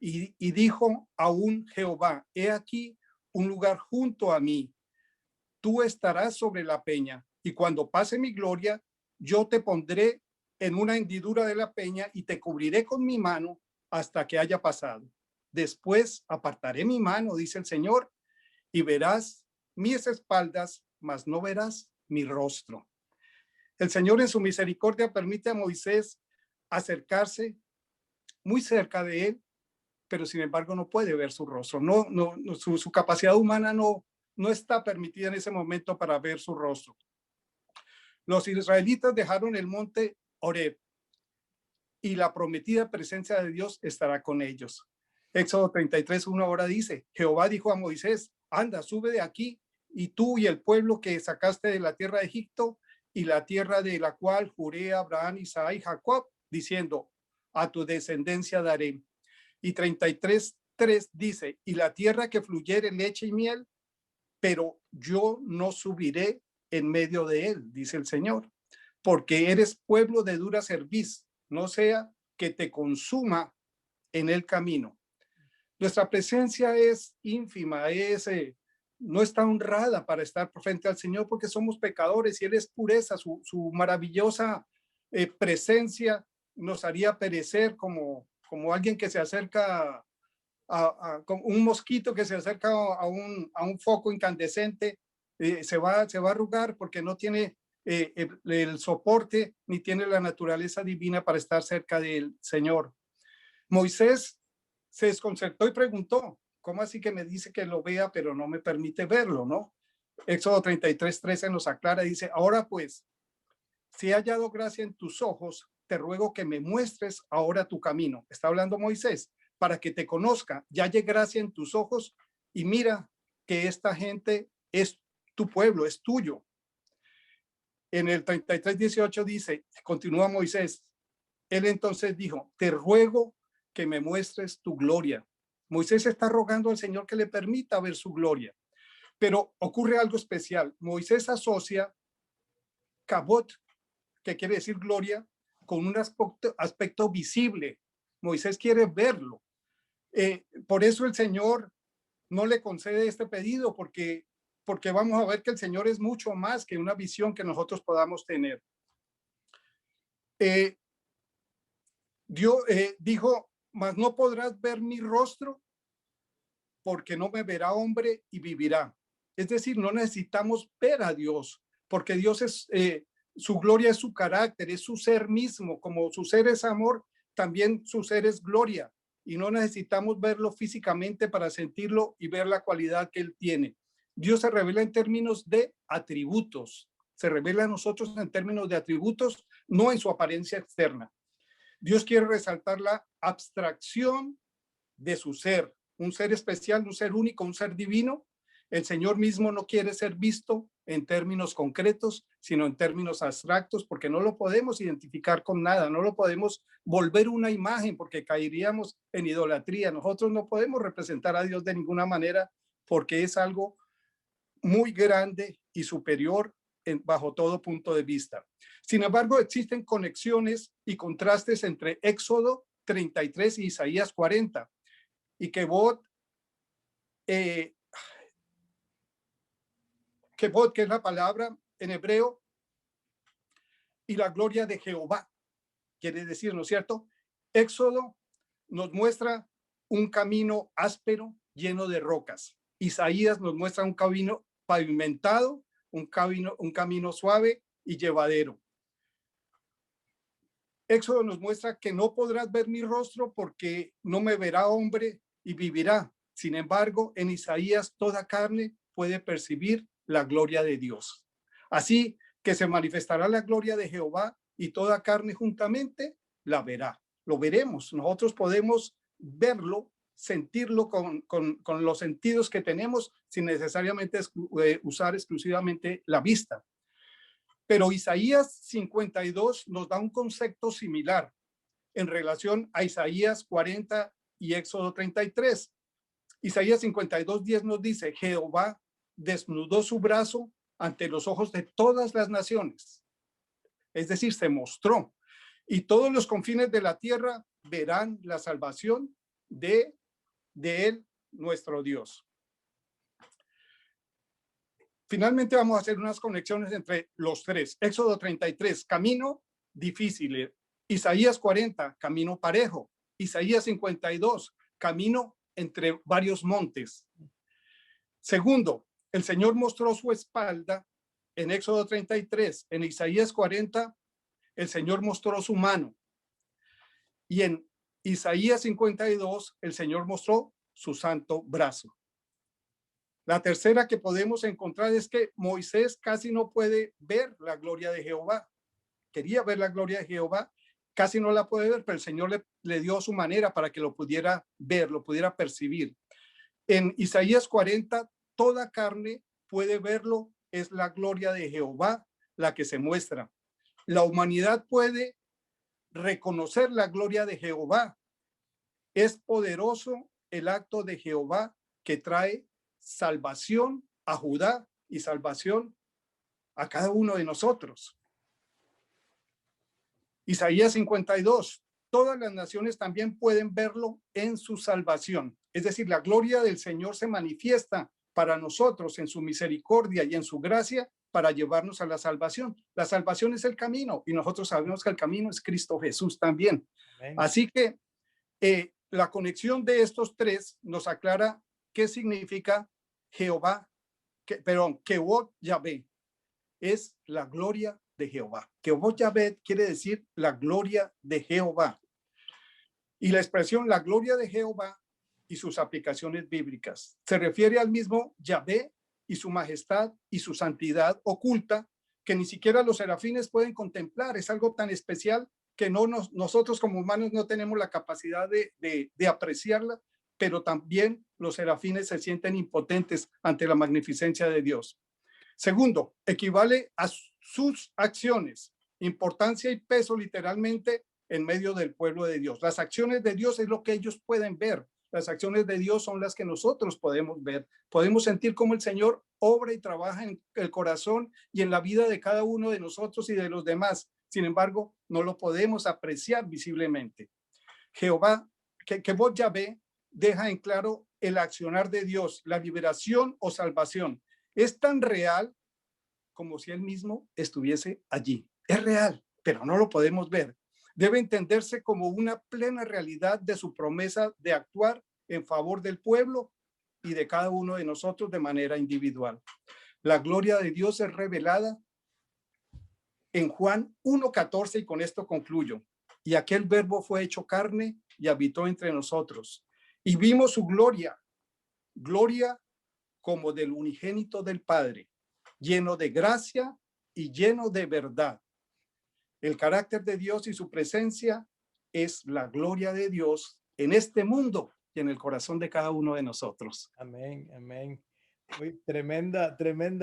S6: Y dijo aún Jehová: he aquí un lugar junto a mí, tú estarás sobre la peña, y cuando pase mi gloria, yo te pondré en una hendidura de la peña y te cubriré con mi mano hasta que haya pasado. Después apartaré mi mano, dice el Señor, y verás mis espaldas, mas no verás mi rostro. El Señor en su misericordia permite a Moisés acercarse muy cerca de él, pero sin embargo no puede ver su rostro. Su capacidad humana no está permitida en ese momento para ver su rostro. Los israelitas dejaron el monte Horeb, y la prometida presencia de Dios estará con ellos. Éxodo 33, 1 ahora dice: Jehová dijo a Moisés: anda, sube de aquí, y tú y el pueblo que sacaste de la tierra de Egipto, y la tierra de la cual juré a Abraham, Isaac y Jacob, diciendo: a tu descendencia daré. Y 33, 3 dice: y la tierra que fluyere leche y miel, pero yo no subiré en medio de él, dice el Señor, porque eres pueblo de dura cerviz, no sea que te consuma en el camino. Nuestra presencia es ínfima, no está honrada para estar frente al Señor porque somos pecadores y Él es pureza. Su maravillosa presencia nos haría perecer como alguien que se acerca como un mosquito que se acerca a un foco incandescente. Se va a arrugar porque no tiene el soporte ni tiene la naturaleza divina para estar cerca del Señor. Moisés se desconcertó y preguntó: ¿cómo así que me dice que lo vea pero no me permite verlo, no? Éxodo 33:13 nos aclara, dice: ahora pues, si he hallado gracia en tus ojos, te ruego que me muestres ahora tu camino. Está hablando Moisés, para que te conozca, ya hallé gracia en tus ojos y mira que esta gente es tu pueblo, es tuyo. En el 33:18 dice, continúa Moisés, él entonces dijo: te ruego que me muestres tu gloria. Moisés está rogando al Señor que le permita ver su gloria. Pero ocurre algo especial. Moisés asocia kabod, que quiere decir gloria, con un aspecto visible. Moisés quiere verlo. Por eso el Señor no le concede este pedido, porque vamos a ver que el Señor es mucho más que una visión que nosotros podamos tener. Dios dijo: mas no podrás ver mi rostro, porque no me verá hombre y vivirá. Es decir, no necesitamos ver a Dios, porque Dios es, su gloria es su carácter, es su ser mismo. Como su ser es amor, también su ser es gloria. Y no necesitamos verlo físicamente para sentirlo y ver la cualidad que Él tiene. Dios se revela en términos de atributos. Se revela a nosotros en términos de atributos, no en su apariencia externa. Dios quiere resaltar la abstracción de su ser, un ser especial, un ser único, un ser divino. El Señor mismo no quiere ser visto en términos concretos, sino en términos abstractos, porque no lo podemos identificar con nada, no lo podemos volver una imagen porque caeríamos en idolatría. Nosotros no podemos representar a Dios de ninguna manera porque es algo muy grande y superior bajo todo punto de vista. Sin embargo, existen conexiones y contrastes entre Éxodo 33 y Isaías 40. Y Kebod, que es la palabra en hebreo, y la gloria de Jehová, quiere decir, ¿no es cierto? Éxodo nos muestra un camino áspero, lleno de rocas. Isaías nos muestra un camino pavimentado, un camino suave y llevadero. Éxodo nos muestra que no podrás ver mi rostro porque no me verá hombre y vivirá. Sin embargo, en Isaías toda carne puede percibir la gloria de Dios. Así que se manifestará la gloria de Jehová y toda carne juntamente la verá. Lo veremos. Nosotros podemos verlo, sentirlo con los sentidos que tenemos sin necesariamente usar exclusivamente la vista. Pero Isaías 52 nos da un concepto similar en relación a Isaías 40 y Éxodo 33. Isaías 52:10 nos dice: Jehová desnudó su brazo ante los ojos de todas las naciones. Es decir, se mostró. Y todos los confines de la tierra verán la salvación de él, nuestro Dios. Finalmente vamos a hacer unas conexiones entre los tres. Éxodo 33, camino difícil. Isaías 40, camino parejo. Isaías 52, camino entre varios montes. Segundo, el Señor mostró su espalda en Éxodo 33. En Isaías 40, el Señor mostró su mano. Y en Isaías 52, el Señor mostró su santo brazo. La tercera que podemos encontrar es que Moisés casi no puede ver la gloria de Jehová. Quería ver la gloria de Jehová, casi no la puede ver, pero el Señor le dio su manera para que lo pudiera ver, lo pudiera percibir. En Isaías 40, toda carne puede verlo, es la gloria de Jehová la que se muestra. La humanidad puede reconocer la gloria de Jehová. Es poderoso el acto de Jehová que trae salvación a Judá y salvación a cada uno de nosotros. Isaías 52, todas las naciones también pueden verlo en su salvación. Es decir, la gloria del Señor se manifiesta para nosotros en su misericordia y en su gracia para llevarnos a la salvación. La salvación es el camino y nosotros sabemos que el camino es Cristo Jesús también.
S5: Amén.
S6: Así que la conexión de estos tres nos aclara qué significa Jehová, Kevod Yahvé, es la gloria de Jehová. Kevod Yahvé quiere decir la gloria de Jehová. Y la expresión la gloria de Jehová y sus aplicaciones bíblicas se refiere al mismo Yahvé y su majestad y su santidad oculta que ni siquiera los serafines pueden contemplar. Es algo tan especial que nosotros como humanos no tenemos la capacidad de apreciarla, pero también los serafines se sienten impotentes ante la magnificencia de Dios. Segundo, equivale a sus acciones, importancia y peso literalmente en medio del pueblo de Dios. Las acciones de Dios es lo que ellos pueden ver. Las acciones de Dios son las que nosotros podemos ver. Podemos sentir cómo el Señor obra y trabaja en el corazón y en la vida de cada uno de nosotros y de los demás. Sin embargo, no lo podemos apreciar visiblemente. Jehová, Kevod Yahvé, deja en claro el accionar de Dios, la liberación o salvación. Es tan real como si él mismo estuviese allí. Es real, pero no lo podemos ver. Debe entenderse como una plena realidad de su promesa de actuar en favor del pueblo y de cada uno de nosotros de manera individual. La gloria de Dios es revelada en Juan 1:14 y con esto concluyo. Y aquel verbo fue hecho carne y habitó entre nosotros. Y vimos su gloria, gloria como del unigénito del Padre, lleno de gracia y lleno de verdad. El carácter de Dios y su presencia es la gloria de Dios en este mundo y en el corazón de cada uno de nosotros.
S5: Amén, amén. Uy, tremenda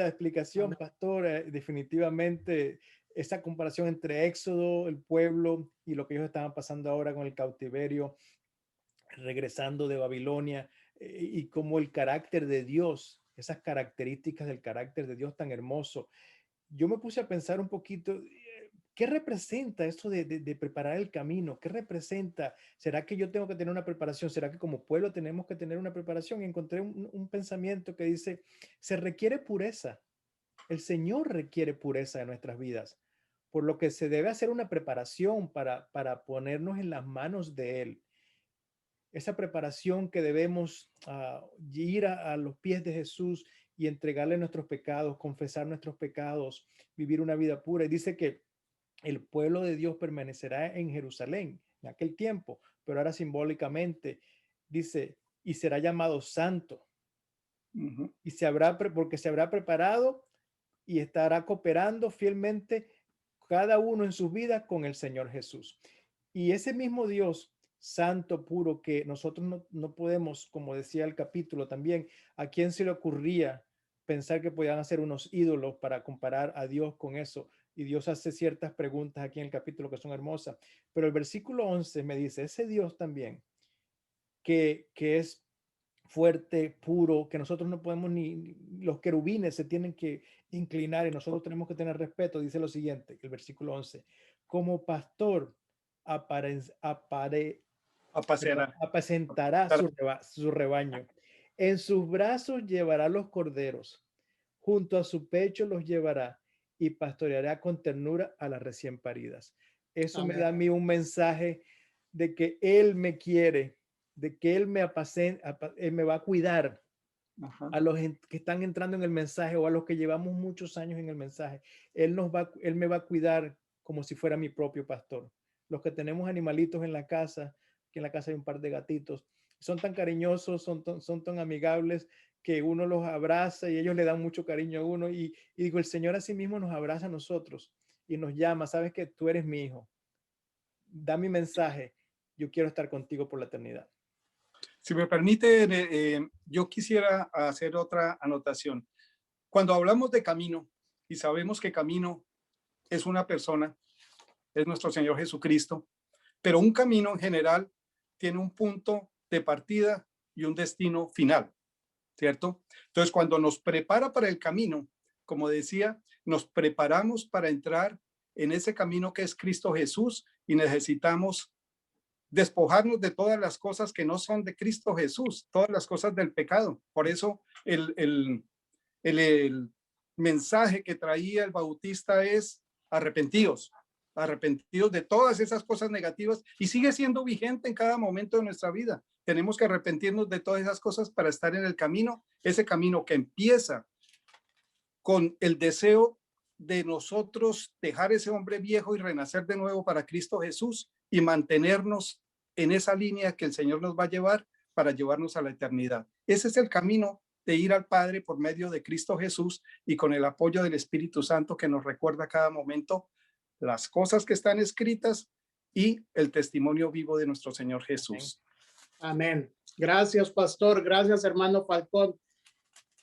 S5: explicación, pastor. Definitivamente esa comparación entre Éxodo, el pueblo, y lo que ellos estaban pasando ahora con el cautiverio, regresando de Babilonia, y como el carácter de Dios, esas características del carácter de Dios tan hermoso. Yo me puse a pensar un poquito, ¿qué representa esto de preparar el camino? ¿Qué representa? ¿Será que yo tengo que tener una preparación? ¿Será que como pueblo tenemos que tener una preparación? Y encontré un pensamiento que dice, se requiere pureza. El Señor requiere pureza de nuestras vidas, por lo que se debe hacer una preparación para ponernos en las manos de Él. Esa preparación que debemos ir a los pies de Jesús y entregarle nuestros pecados, confesar nuestros pecados, vivir una vida pura. Y dice que el pueblo de Dios permanecerá en Jerusalén en aquel tiempo, pero ahora simbólicamente dice, y será llamado santo.
S6: Uh-huh.
S5: Y porque se habrá preparado y estará cooperando fielmente cada uno en sus vidas con el Señor Jesús. Y ese mismo Dios santo, puro, que nosotros no podemos, como decía el capítulo también, ¿a quién se le ocurría pensar que podían hacer unos ídolos para comparar a Dios con eso? Y Dios hace ciertas preguntas aquí en el capítulo que son hermosas. Pero el versículo 11 me dice, ese Dios también, que es fuerte, puro, que nosotros no podemos ni los querubines se tienen que inclinar y nosotros tenemos que tener respeto, dice lo siguiente, el versículo 11, como pastor apacentará su rebaño, en sus brazos llevará los corderos, junto a su pecho los llevará y pastoreará con ternura a las recién paridas. Eso Amén. Me da a mí un mensaje de que Él me quiere, de que Él me Él me va a cuidar. Ajá. A los que están entrando en el mensaje o a los que llevamos muchos años en el mensaje. Él me va a cuidar como si fuera mi propio pastor. Los que tenemos animalitos en la casa, que en la casa hay un par de gatitos, son tan cariñosos, son tan amigables que uno los abraza y ellos le dan mucho cariño a uno. Y digo, el Señor así mismo nos abraza a nosotros y nos llama, sabes que tú eres mi hijo. Da mi mensaje, yo quiero estar contigo por la eternidad.
S6: Si me permite, yo quisiera hacer otra anotación. Cuando hablamos de camino y sabemos que camino es una persona, es nuestro Señor Jesucristo, pero un camino en general tiene un punto de partida y un destino final, ¿cierto? Entonces, cuando nos prepara para el camino, como decía, nos preparamos para entrar en ese camino que es Cristo Jesús y necesitamos despojarnos de todas las cosas que no son de Cristo Jesús, todas las cosas del pecado. Por eso el mensaje que traía el Bautista es arrepentidos, arrepentidos de todas esas cosas negativas, y sigue siendo vigente en cada momento de nuestra vida. Tenemos que arrepentirnos de todas esas cosas para estar en el camino, ese camino que empieza con el deseo de nosotros dejar ese hombre viejo y renacer de nuevo para Cristo Jesús y mantenernos en esa línea que el Señor nos va a llevar para llevarnos a la eternidad. Ese es el camino de ir al Padre por medio de Cristo Jesús y con el apoyo del Espíritu Santo que nos recuerda a cada momento las cosas que están escritas y el testimonio vivo de nuestro Señor Jesús.
S4: Amén. Gracias, pastor. Gracias, hermano Falcón.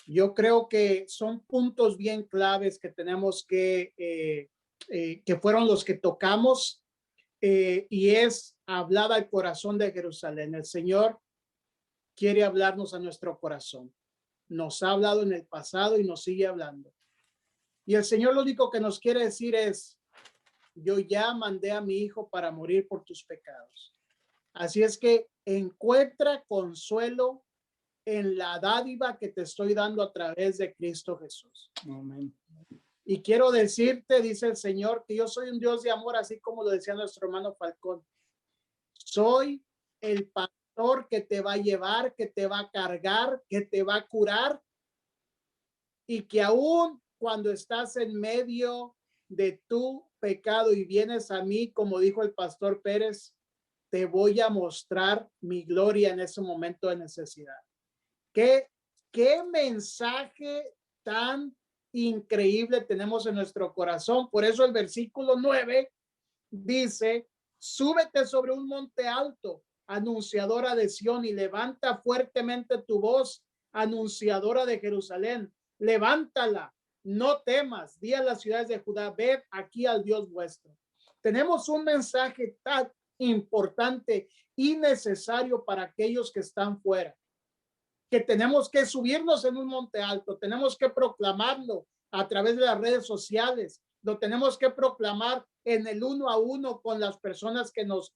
S4: Yo creo que son puntos bien claves que tenemos que fueron los que tocamos, y es hablar al corazón de Jerusalén. El Señor quiere hablarnos a nuestro corazón. Nos ha hablado en el pasado y nos sigue hablando. Y el Señor lo único que nos quiere decir es: yo ya mandé a mi hijo para morir por tus pecados. Así es que encuentra consuelo en la dádiva que te estoy dando a través de Cristo Jesús.
S6: Amén.
S4: Y quiero decirte, dice el Señor, que yo soy un Dios de amor, así como lo decía nuestro hermano Falcón. Soy el pastor que te va a llevar, que te va a cargar, que te va a curar, y que aún cuando estás en medio de tu pecado y vienes a mí, como dijo el pastor Pérez, te voy a mostrar mi gloria en ese momento de necesidad. ¿Qué mensaje tan increíble tenemos en nuestro corazón? Por eso el versículo 9 dice: súbete sobre un monte alto, anunciadora de Sión, y levanta fuertemente tu voz, anunciadora de Jerusalén. Levántala, no temas, di a las ciudades de Judá: ved aquí al Dios vuestro. Tenemos un mensaje tan importante y necesario para aquellos que están fuera, que tenemos que subirnos en un monte alto, tenemos que proclamarlo a través de las redes sociales, lo tenemos que proclamar en el uno a uno con las personas que nos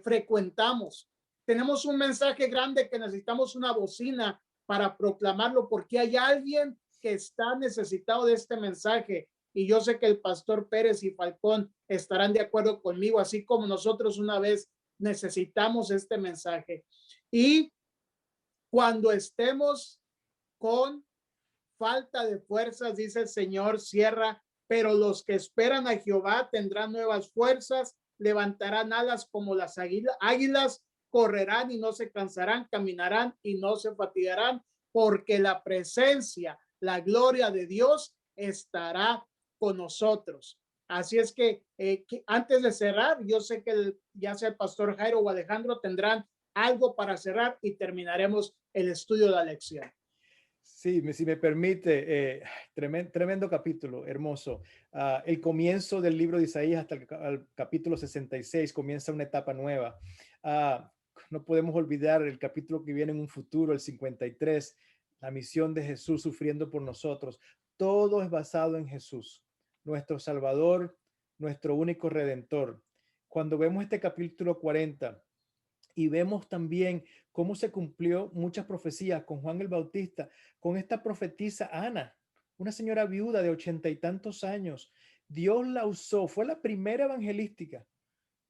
S4: frecuentamos. Tenemos un mensaje grande que necesitamos una bocina para proclamarlo, porque hay alguien que está necesitado de este mensaje. Y yo sé que el pastor Pérez y Falcón estarán de acuerdo conmigo, así como nosotros una vez necesitamos este mensaje. Y cuando estemos con falta de fuerzas, dice el Señor, cierra, pero los que esperan a Jehová tendrán nuevas fuerzas, levantarán alas como las águilas, correrán y no se cansarán, caminarán y no se fatigarán, porque la presencia, la gloria de Dios estará con nosotros. Así es que antes de cerrar, yo sé que ya sea el pastor Jairo o Alejandro tendrán algo para cerrar y terminaremos el estudio de la lección.
S5: Sí, si me permite, tremendo capítulo, hermoso. El comienzo del libro de Isaías hasta el capítulo 66 comienza una etapa nueva. No podemos olvidar el capítulo que viene en un futuro, el 53, la misión de Jesús sufriendo por nosotros. Todo es basado en Jesús, nuestro Salvador, nuestro único Redentor. Cuando vemos este capítulo 40 y vemos también cómo se cumplió muchas profecías con Juan el Bautista, con esta profetisa Ana, una señora viuda de 80 y tantos años. Dios la usó, fue la primera evangelística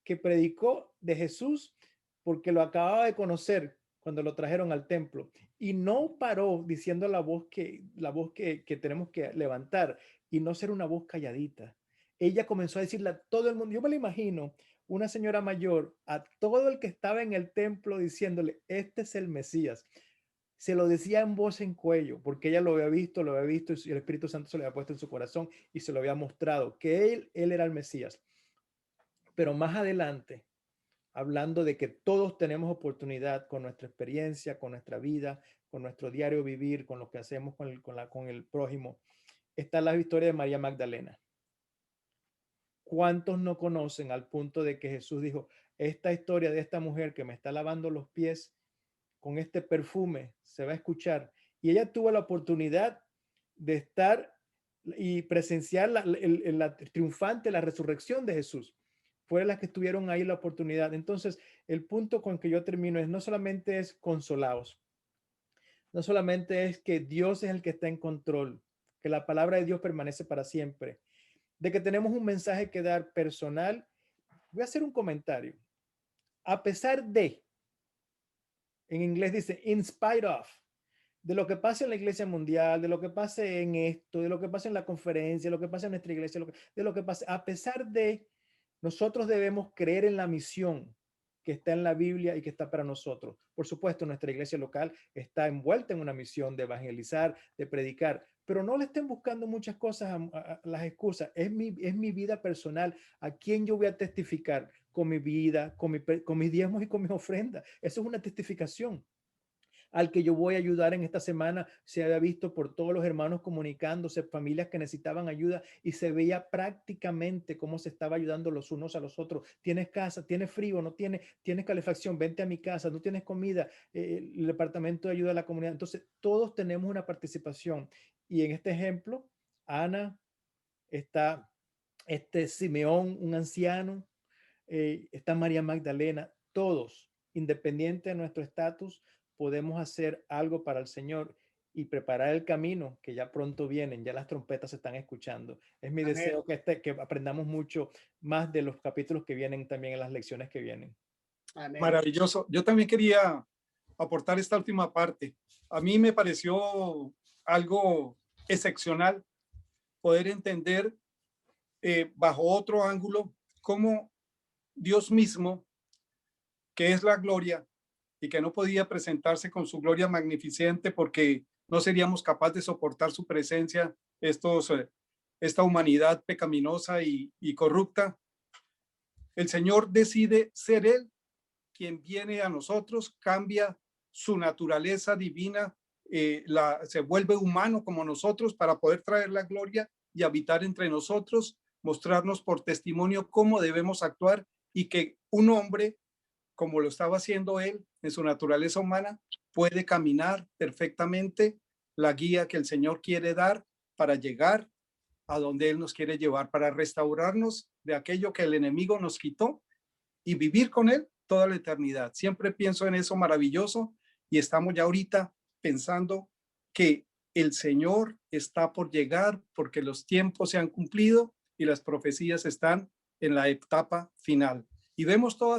S5: que predicó de Jesús porque lo acababa de conocer cuando lo trajeron al templo, y no paró diciendo la voz que tenemos que levantar y no ser una voz calladita. Ella comenzó a decirle a todo el mundo. Yo me lo imagino, una señora mayor, a todo el que estaba en el templo diciéndole: este es el Mesías. Se lo decía en voz en cuello, porque ella lo había visto y el Espíritu Santo se lo había puesto en su corazón y se lo había mostrado, que él era el Mesías. Pero más adelante, hablando de que todos tenemos oportunidad con nuestra experiencia, con nuestra vida, con nuestro diario vivir, con lo que hacemos con el prójimo, está la historia de María Magdalena. ¿Cuántos no conocen al punto de que Jesús dijo: esta historia de esta mujer que me está lavando los pies con este perfume se va a escuchar? Y ella tuvo la oportunidad de estar y presenciar la triunfante, la resurrección de Jesús. fueron las que tuvieron ahí la oportunidad. Entonces, el punto con que yo termino es no solamente es consolaos, no solamente es que Dios es el que está en control, que la palabra de Dios permanece para siempre, de que tenemos un mensaje que dar personal. Voy a hacer un comentario. A pesar de, en inglés dice, in spite of, de lo que pase en la iglesia mundial, de lo que pase en esto, de lo que pase en la conferencia, de lo que pase en nuestra iglesia, de lo que pase, a pesar de, nosotros debemos creer en la misión que está en la Biblia y que está para nosotros. Por supuesto, nuestra iglesia local está envuelta en una misión de evangelizar, de predicar, pero no le estén buscando muchas cosas a las excusas. Es mi vida personal. ¿A quién yo voy a testificar? Con mi vida, con mis diezmos y con mis ofrendas. Eso es una testificación. Al que yo voy a ayudar en esta semana, se había visto por todos los hermanos comunicándose, familias que necesitaban ayuda, y se veía prácticamente cómo se estaba ayudando los unos a los otros. Tienes casa, tienes frío, no tienes calefacción, vente a mi casa, no tienes comida, el departamento de ayuda a la comunidad. Entonces, todos tenemos una participación. Y en este ejemplo, Ana, está Simeón, un anciano, está María Magdalena, todos, independiente de nuestro estatus, podemos hacer algo para el Señor y preparar el camino, que ya pronto vienen, ya las trompetas se están escuchando. Es mi
S4: Amén.
S5: deseo que aprendamos mucho más de los capítulos que vienen, también en las lecciones que vienen.
S4: Amén.
S6: Maravilloso. Yo también quería aportar esta última parte. A mí me pareció algo excepcional poder entender bajo otro ángulo cómo Dios mismo, que es la gloria y que no podía presentarse con su gloria magnificente porque no seríamos capaces de soportar su presencia, esta humanidad pecaminosa y corrupta. El Señor decide ser Él quien viene a nosotros, cambia su naturaleza divina, se vuelve humano como nosotros para poder traer la gloria y habitar entre nosotros, mostrarnos por testimonio cómo debemos actuar, y que un hombre, como lo estaba haciendo él en su naturaleza humana, puede caminar perfectamente la guía que el Señor quiere dar para llegar a donde Él nos quiere llevar, para restaurarnos de aquello que el enemigo nos quitó y vivir con Él toda la eternidad. Siempre pienso en eso maravilloso, y estamos ya ahorita pensando que el Señor está por llegar porque los tiempos se han cumplido y las profecías están en la etapa final. Y vemos todo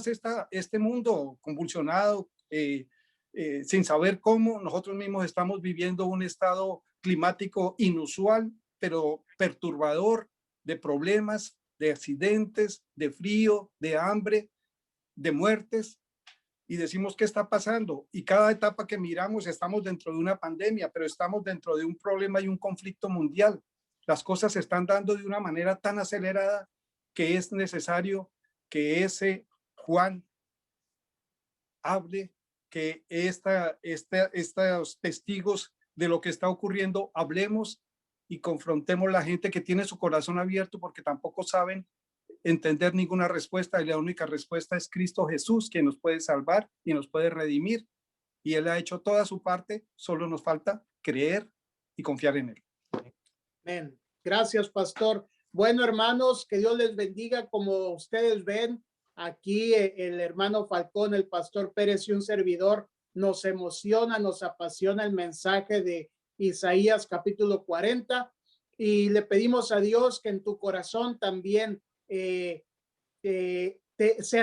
S6: este mundo convulsionado, sin saber cómo. Nosotros mismos estamos viviendo un estado climático inusual, pero perturbador, de problemas, de accidentes, de frío, de hambre, de muertes. Y decimos, ¿qué está pasando? Y cada etapa que miramos, estamos dentro de una pandemia, pero estamos dentro de un problema y un conflicto mundial. Las cosas se están dando de una manera tan acelerada que es necesario que ese Juan hable, que estos testigos de lo que está ocurriendo hablemos y confrontemos la gente que tiene su corazón abierto, porque tampoco saben entender ninguna respuesta, y la única respuesta es Cristo Jesús, quien nos puede salvar y nos puede redimir, y Él ha hecho toda su parte, solo nos falta creer y confiar en Él.
S4: Amén. Gracias, pastor. Bueno, hermanos, que Dios les bendiga. Como ustedes ven, aquí el hermano Falcón, el pastor Pérez y un servidor, nos emociona, nos apasiona el mensaje de Isaías capítulo 40, y le pedimos a Dios que en tu corazón también se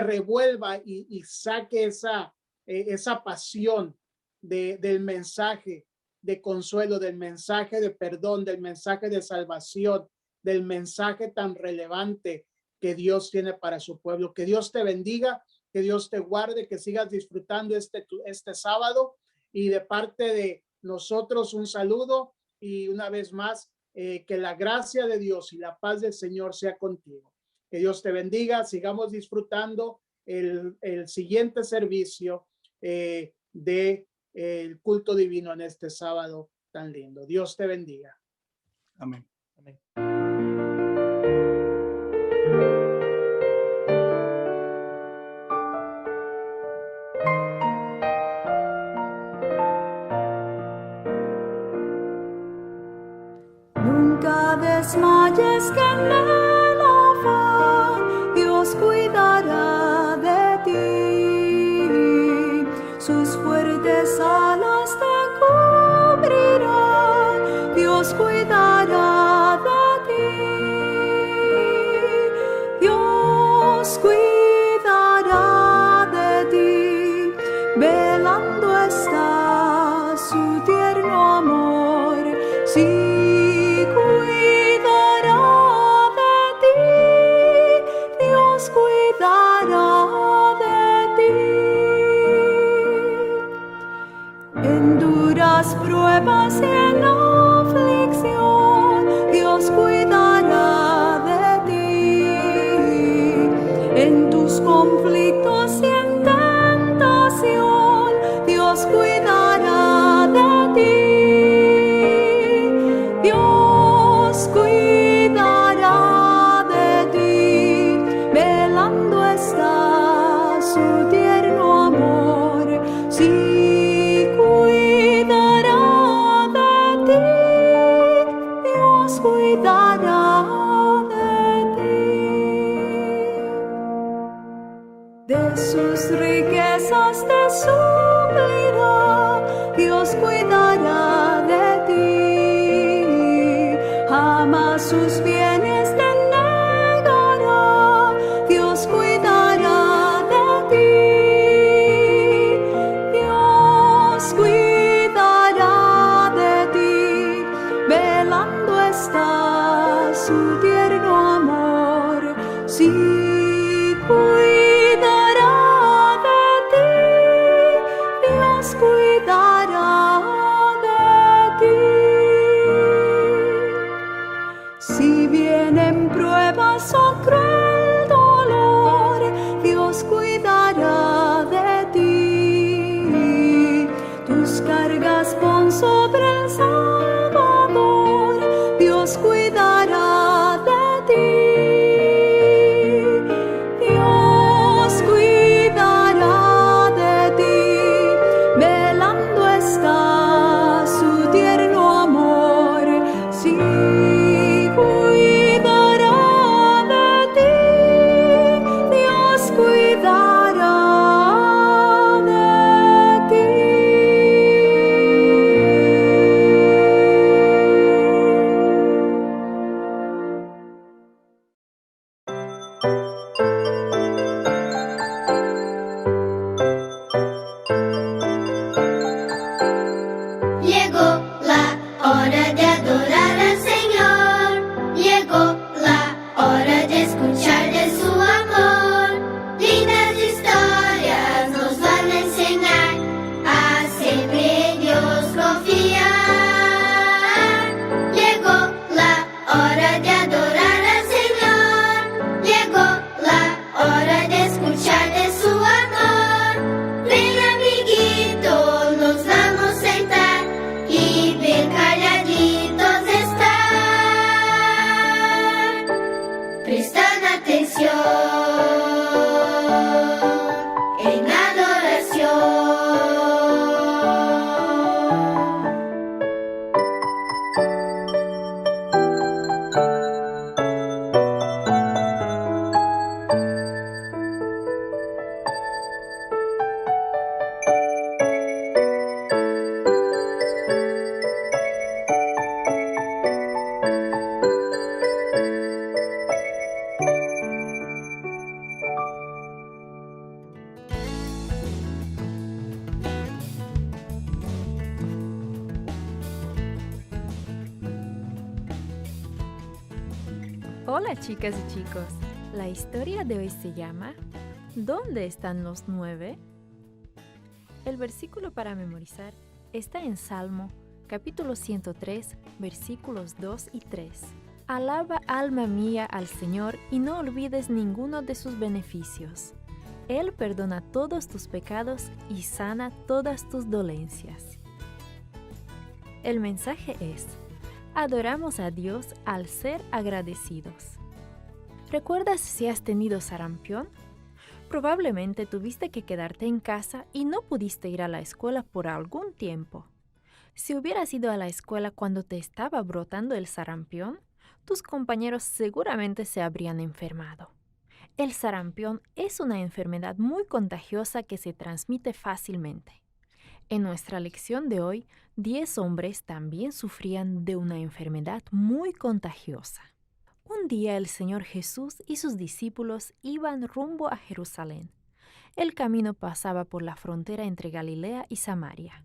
S4: revuelva y saque esa pasión del mensaje de consuelo, del mensaje de perdón, del mensaje de salvación, del mensaje tan relevante que Dios tiene para su pueblo. Que Dios te bendiga, que Dios te guarde, que sigas disfrutando este sábado, y de parte de nosotros un saludo, y una vez más, que la gracia de Dios y la paz del Señor sea contigo. Que Dios te bendiga, sigamos disfrutando el siguiente servicio de el culto divino en este sábado tan lindo. Dios te bendiga.
S6: Amén.
S5: Amén.
S2: Nunca desmayes, que en el afán Dios cuida
S7: cuidará de ti, sus fuertes alas te cubrirán, Dios cuidará de ti, Dios cuidará de ti, velando está su tierno amor, sí cuidará de ti, Dios cuidará de ti. En duras pruebas y en aflicción, Dios cuidará de ti. En tus conflictos y en tentación, Dios cuidará de ti. Dios cuidará de ti, velando está su tierno amor. Sí cuidará de ti, Dios cuidará de ti. De sus riquezas te suplirá, Dios cuidará de ti. Jamás sus bienes te negará, Dios cuidará de ti. Dios cuidará de ti, velando está su tierno amor. Sí cuidará de ti, Dios cuidará de ti. Si vienen pruebas o cruel dolor, Dios cuidará de ti. Tus cargas pon sobre el Salvador, Dios cuidará de ti. Dios cuidará de ti, velando está su tierno amor. Sí cuidará de ti, Dios cuidará de ti.
S8: Llegó la hora de adorar al Señor, llegó la hora de escuchar de su amor. Lindas historias nos van a enseñar a siempre en Dios confiar. Llegó la hora de adorar al Señor, llegó la hora de escuchar de su amor. Ven, amiguito, nos vamos a sentar y ver calladitos estar, prestando atención en adoración.
S9: Hola chicas y chicos, la historia de hoy se llama ¿Dónde están los 9? El versículo para memorizar está en Salmo, capítulo 103, versículos 2 y 3. Alaba alma mía al Señor y no olvides ninguno de sus beneficios. Él perdona todos tus pecados y sana todas tus dolencias. El mensaje es: adoramos a Dios al ser agradecidos. ¿Recuerdas si has tenido sarampión? Probablemente tuviste que quedarte en casa y no pudiste ir a la escuela por algún tiempo. Si hubieras ido a la escuela cuando te estaba brotando el sarampión, tus compañeros seguramente se habrían enfermado. El sarampión es una enfermedad muy contagiosa que se transmite fácilmente. En nuestra lección de hoy, 10 hombres también sufrían de una enfermedad muy contagiosa. Un día el Señor Jesús y sus discípulos iban rumbo a Jerusalén. El camino pasaba por la frontera entre Galilea y Samaria.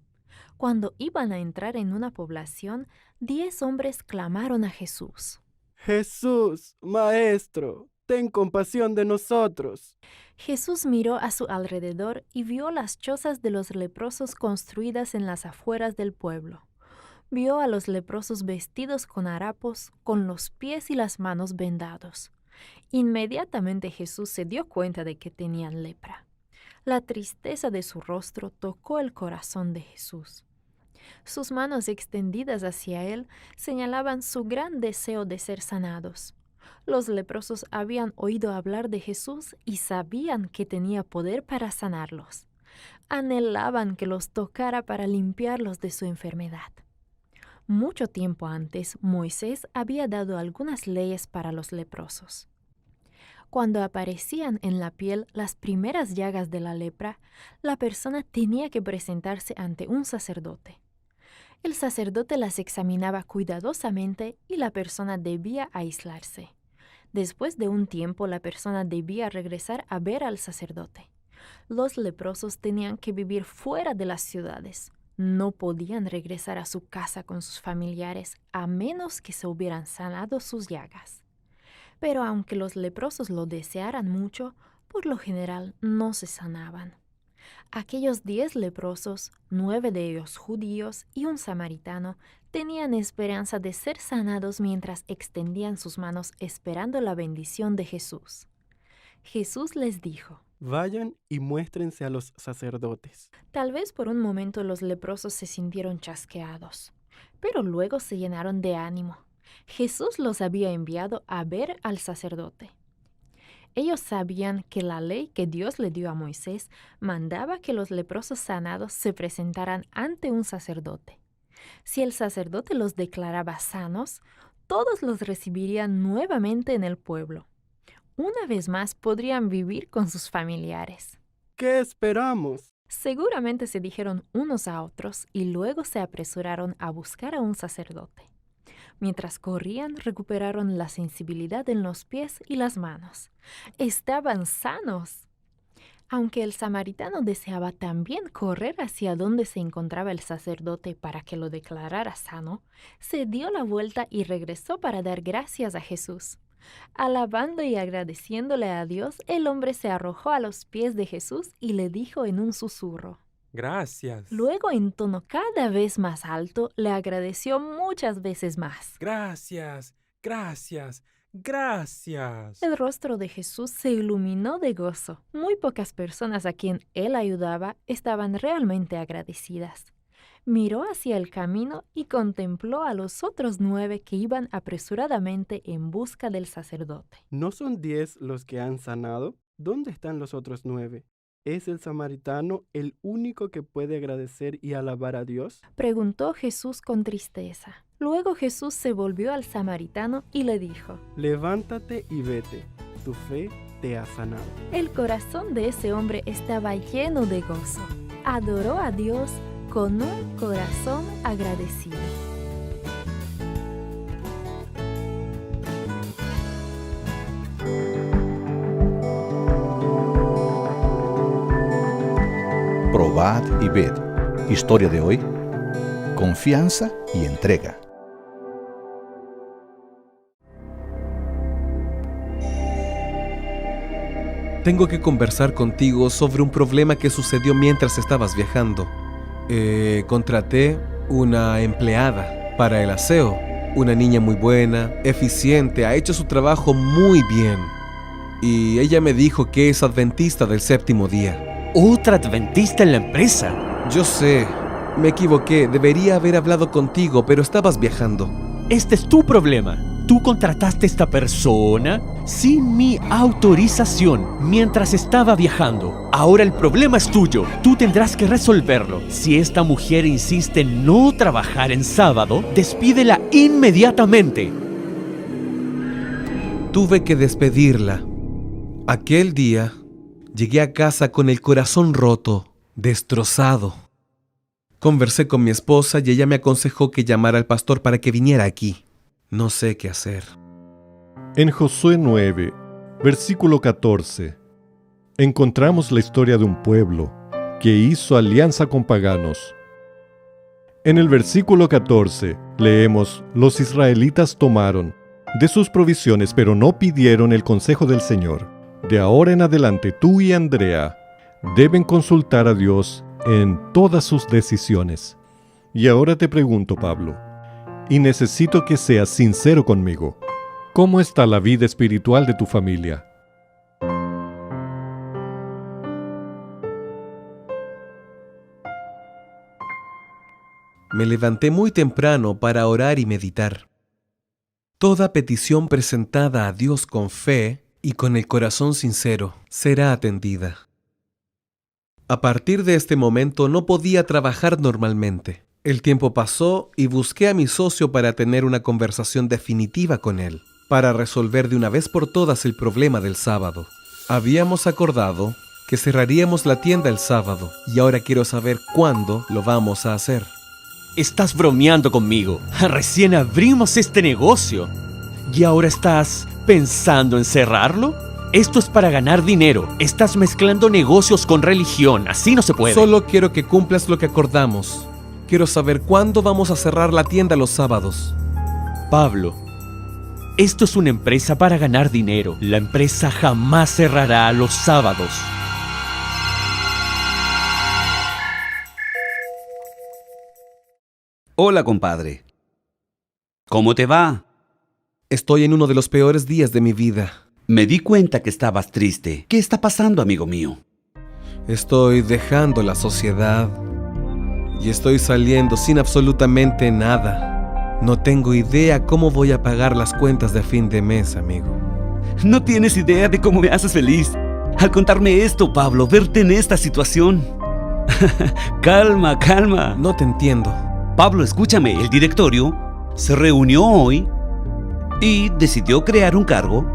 S9: Cuando iban a entrar en una población, 10 hombres clamaron a Jesús.
S10: Jesús, Maestro, ten compasión de nosotros.
S9: Jesús miró a su alrededor y vio las chozas de los leprosos construidas en las afueras del pueblo. Vio a los leprosos vestidos con harapos, con los pies y las manos vendados. Inmediatamente Jesús se dio cuenta de que tenían lepra. La tristeza de su rostro tocó el corazón de Jesús. Sus manos extendidas hacia él señalaban su gran deseo de ser sanados. Los leprosos habían oído hablar de Jesús y sabían que tenía poder para sanarlos. Anhelaban que los tocara para limpiarlos de su enfermedad. Mucho tiempo antes, Moisés había dado algunas leyes para los leprosos. Cuando aparecían en la piel las primeras llagas de la lepra, la persona tenía que presentarse ante un sacerdote. El sacerdote las examinaba cuidadosamente y la persona debía aislarse. Después de un tiempo, la persona debía regresar a ver al sacerdote. Los leprosos tenían que vivir fuera de las ciudades. No podían regresar a su casa con sus familiares a menos que se hubieran sanado sus llagas. Pero aunque los leprosos lo desearan mucho, por lo general no se sanaban. Aquellos 10 leprosos, 9 de ellos judíos y un samaritano, tenían esperanza de ser sanados mientras extendían sus manos esperando la bendición de Jesús. Jesús les dijo:
S10: Vayan y muéstrense a los sacerdotes.
S9: Tal vez por un momento los leprosos se sintieron chasqueados, pero luego se llenaron de ánimo. Jesús los había enviado a ver al sacerdote. Ellos sabían que la ley que Dios le dio a Moisés mandaba que los leprosos sanados se presentaran ante un sacerdote. Si el sacerdote los declaraba sanos, todos los recibirían nuevamente en el pueblo. Una vez más podrían vivir con sus familiares.
S10: ¿Qué esperamos?
S9: Seguramente se dijeron unos a otros y luego se apresuraron a buscar a un sacerdote. Mientras corrían, recuperaron la sensibilidad en los pies y las manos. Estaban sanos. Aunque el samaritano deseaba también correr hacia donde se encontraba el sacerdote para que lo declarara sano, se dio la vuelta y regresó para dar gracias a Jesús. Alabando y agradeciéndole a Dios, el hombre se arrojó a los pies de Jesús y le dijo en un susurro:
S11: Gracias.
S9: Luego, en tono cada vez más alto, le agradeció muchas veces más.
S11: Gracias, gracias, gracias.
S9: El rostro de Jesús se iluminó de gozo. Muy pocas personas a quien él ayudaba estaban realmente agradecidas. Miró hacia el camino y contempló a los otros 9 que iban apresuradamente en busca del sacerdote.
S10: ¿No son 10 los que han sanado? ¿Dónde están los otros 9? ¿Es el samaritano el único que puede agradecer y alabar a Dios?
S9: Preguntó Jesús con tristeza. Luego Jesús se volvió al samaritano y le dijo:
S10: Levántate y vete, tu fe te ha sanado.
S9: El corazón de ese hombre estaba lleno de gozo. Adoró a Dios con un corazón agradecido.
S12: Probad y ved. Historia de hoy: confianza y entrega.
S13: Tengo que conversar contigo sobre un problema que sucedió mientras estabas viajando. Contraté una empleada para el aseo. Una niña muy buena, eficiente, ha hecho su trabajo muy bien. Y ella me dijo que es adventista del séptimo día.
S14: ¿Otra adventista en la empresa?
S13: Yo sé, me equivoqué, debería haber hablado contigo, pero estabas viajando.
S14: Este es tu problema. Tú contrataste a esta persona sin mi autorización mientras estaba viajando. Ahora el problema es tuyo. Tú tendrás que resolverlo. Si esta mujer insiste en no trabajar en sábado, despídela inmediatamente.
S13: Tuve que despedirla. Aquel día llegué a casa con el corazón roto, destrozado. Conversé con mi esposa y ella me aconsejó que llamara al pastor para que viniera aquí. No sé qué hacer.
S15: En Josué 9, versículo 14, encontramos la historia de un pueblo que hizo alianza con paganos. En el versículo 14 leemos: los israelitas tomaron de sus provisiones, pero no pidieron el consejo del Señor. De ahora en adelante tú y Andrea deben consultar a Dios en todas sus decisiones. Y ahora te pregunto, Pablo, y necesito que seas sincero conmigo. ¿Cómo está la vida espiritual de tu familia?
S13: Me levanté muy temprano para orar y meditar. Toda petición presentada a Dios con fe y con el corazón sincero será atendida. A partir de este momento no podía trabajar normalmente. El tiempo pasó y busqué a mi socio para tener una conversación definitiva con él, para resolver de una vez por todas el problema del sábado. Habíamos acordado que cerraríamos la tienda el sábado y ahora quiero saber cuándo lo vamos a hacer.
S14: Estás bromeando conmigo. Recién abrimos este negocio. ¿Y ahora estás pensando en cerrarlo? Esto es para ganar dinero. Estás mezclando negocios con religión. Así no se puede.
S13: Solo quiero que cumplas lo que acordamos. Quiero saber cuándo vamos a cerrar la tienda los sábados.
S14: Pablo, esto es una empresa para ganar dinero. La empresa jamás cerrará los sábados.
S16: Hola, compadre. ¿Cómo te va?
S13: Estoy en uno de los peores días de mi vida.
S16: Me di cuenta que estabas triste. ¿Qué está pasando, amigo mío?
S13: Estoy dejando la sociedad y estoy saliendo sin absolutamente nada. No tengo idea cómo voy a pagar las cuentas de fin de mes, amigo.
S16: No tienes idea de cómo me haces feliz al contarme esto, Pablo, verte en esta situación. Calma, calma.
S13: No te entiendo.
S16: Pablo, escúchame, el directorio se reunió hoy y decidió crear un cargo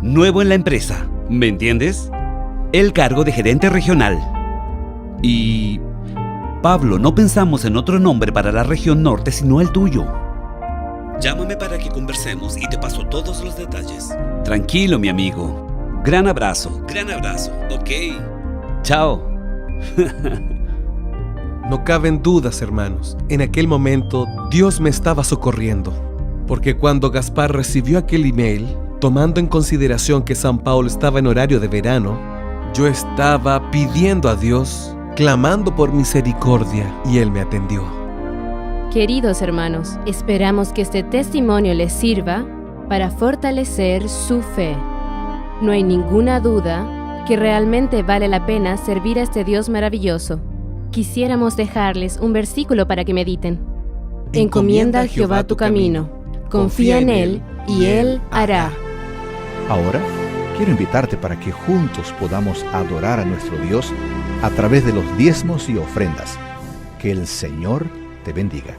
S16: nuevo en la empresa. ¿Me entiendes? El cargo de gerente regional. Y, Pablo, no pensamos en otro nombre para la región norte sino el tuyo. Llámame para que conversemos y te paso todos los detalles. Tranquilo, mi amigo. Gran abrazo, ¿ok? Chao.
S13: No caben dudas, hermanos. En aquel momento, Dios me estaba socorriendo. Porque cuando Gaspar recibió aquel email, tomando en consideración que San Paulo estaba en horario de verano, yo estaba pidiendo a Dios, clamando por misericordia, y Él me atendió.
S17: Queridos hermanos, esperamos que este testimonio les sirva para fortalecer su fe. No hay ninguna duda que realmente vale la pena servir a este Dios maravilloso. Quisiéramos dejarles un versículo para que mediten. Encomienda a Jehová tu camino, confía en Él y Él hará.
S12: Ahora, quiero invitarte para que juntos podamos adorar a nuestro Dios a través de los diezmos y ofrendas. Que el Señor te bendiga.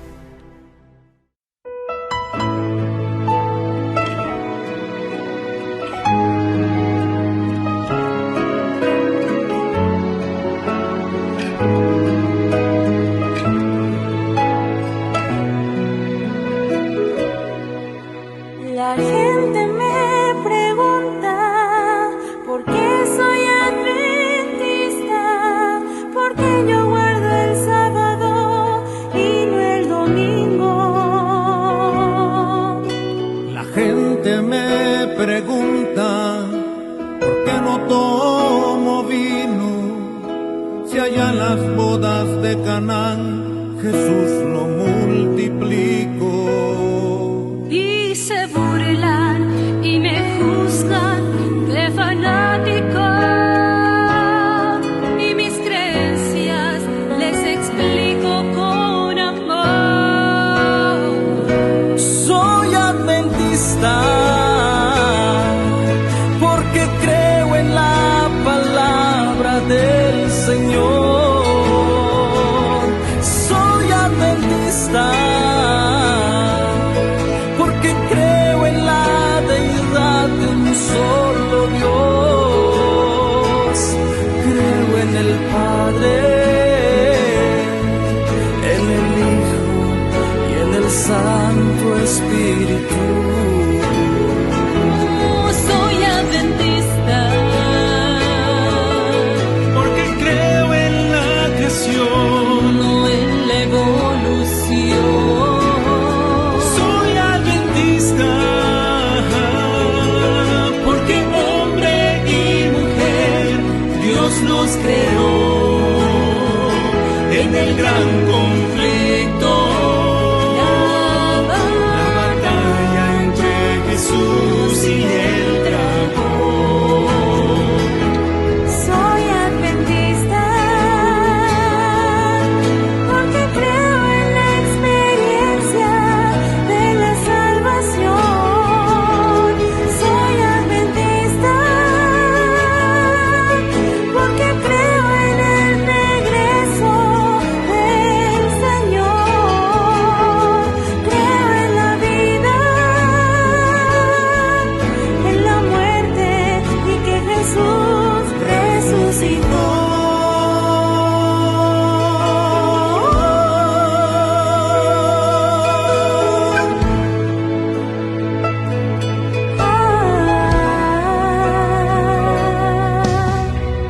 S7: La gente me pregunta por qué soy adventista, por qué yo guardo el sábado y no el domingo.
S18: La gente me pregunta por qué no tomo vino, si allá en las bodas de Canaán Jesús lo multiplicó.
S7: Y se burlan y me juzgan de fanático, y mis creencias les explico con amor.
S18: Soy adventista porque creo en la palabra del Señor. Soy adventista porque creo en la deidad de un solo Dios.
S2: en el Padre, en el Hijo y en el Santo Espíritu.
S7: Soy adventista,
S2: porque creo en la creación,
S7: no en la evolución.
S2: Soy adventista, porque hombre y mujer Dios los creó en el gran conflicto. La batalla entre Jesús y el dragón.
S7: Soy adventista, porque creo en la experiencia de la salvación. Soy adventista, porque creo en el regreso del Señor. Creo en la vida, en la muerte y que Jesús resucitó.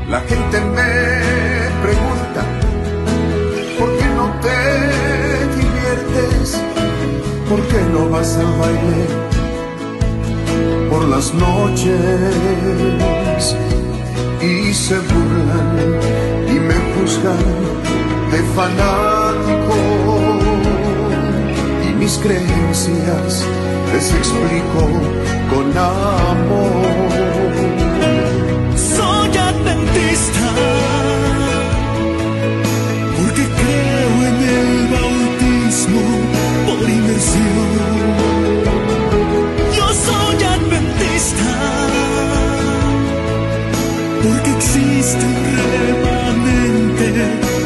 S19: La gente me pregunta, ¿por qué no te diviertes? ¿Por qué no vas al baile por las noches? Y se burlan y me juzgan de fanático, y mis creencias les explico con amor.
S2: Soy adventista, porque creo en el bautismo por inmersión. Yo soy adventista, porque existe un remanente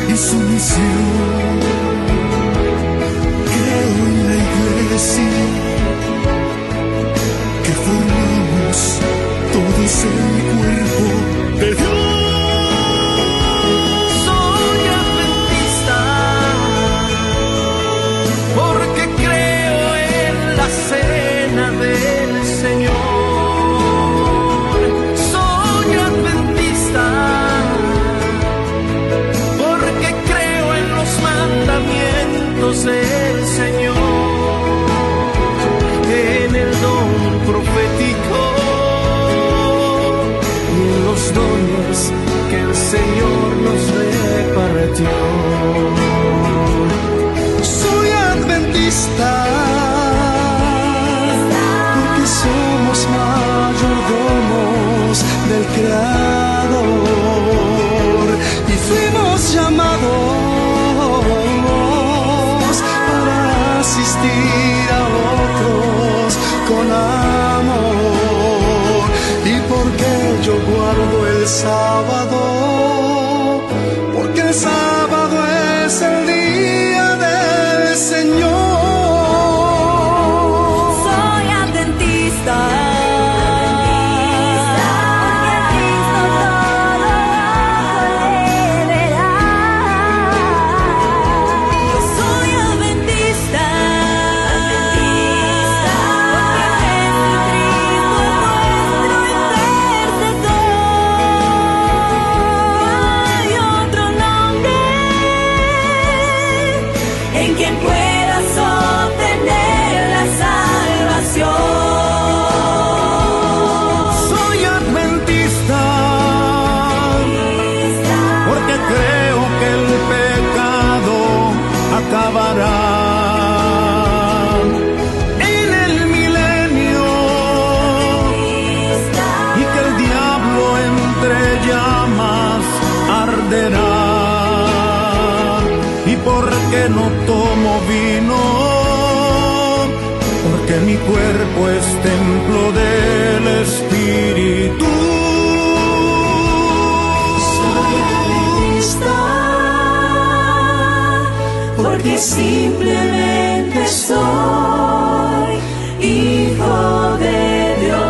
S2: y su misión. Creo en la iglesia que formamos todos el cuerpo de Dios. Soy adventista, porque creo en la cena del Señor. Soy adventista, porque creo en los mandamientos del Señor, en el don profético, los dones que el Señor nos repartió. Soy adventista, porque somos mayordomos del Creador y fuimos llamados para asistir a otros con amor. ¿Y por qué yo guardo el sábado? Porque el sábado es el día del Señor.
S7: Soy adventista, soy adventista, hay otro nombre en quien puedas obtener la salvación.
S2: Soy adventista, porque creo que el pecado acabará en el milenio y que el diablo entre llamas arderá. ¿Y por qué no tomo vino? Porque mi cuerpo es templo del Espíritu.
S7: Soy adventista, porque simplemente soy hijo de Dios.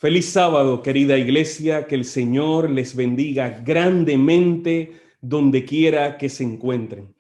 S20: Feliz sábado, querida iglesia, que el Señor les bendiga grandemente donde quiera que se encuentren.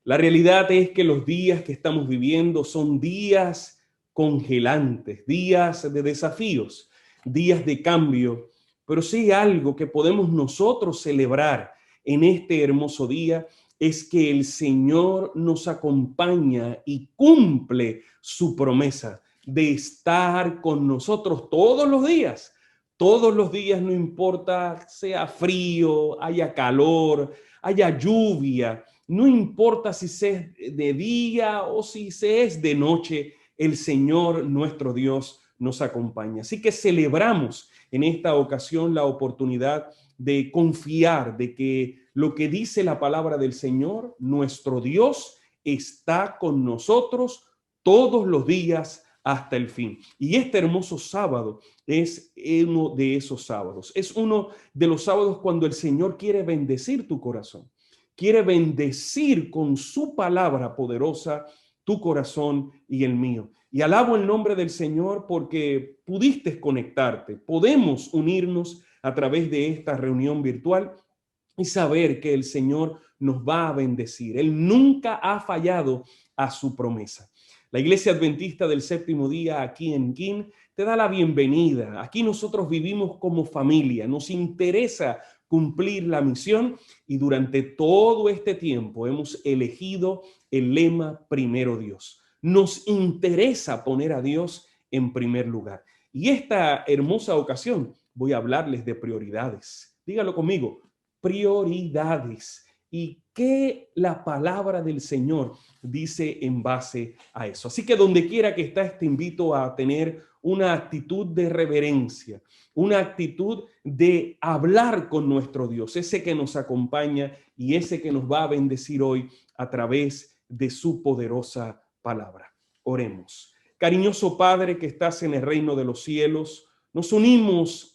S20: La realidad es que los días que estamos viviendo son días congelantes, días de desafíos, días de cambio, pero sí algo que podemos nosotros celebrar en este hermoso día es que el Señor nos acompaña y cumple su promesa de estar con nosotros todos los días. Todos los días, no importa sea frío, haya calor, haya lluvia, no importa si se es de día o si se es de noche, el Señor nuestro Dios nos acompaña. Así que celebramos en esta ocasión la oportunidad de confiar de que lo que dice la palabra del Señor, nuestro Dios, está con nosotros todos los días hasta el fin. Y este hermoso sábado es uno de esos sábados. Es uno de los sábados cuando el Señor quiere bendecir tu corazón. Quiere bendecir con su palabra poderosa tu corazón y el mío. Y alabo el nombre del Señor porque pudiste conectarte. Podemos unirnos a través de esta reunión virtual y saber que el Señor nos va a bendecir. Él nunca ha fallado a su promesa. La Iglesia Adventista del Séptimo Día aquí en Guín te da la bienvenida. Aquí nosotros vivimos como familia. Nos interesa cumplir la misión y durante todo este tiempo hemos elegido el lema Primero Dios. Nos interesa poner a Dios en primer lugar. Y esta hermosa ocasión voy a hablarles de prioridades. Dígalo conmigo, prioridades. ¿Y qué la palabra del Señor dice en base a eso? Así que donde quiera que estés, te invito a tener una actitud de reverencia, una actitud de hablar con nuestro Dios, ese que nos acompaña y ese que nos va a bendecir hoy a través de su poderosa palabra. Oremos. Cariñoso Padre que estás en el reino de los cielos, nos unimos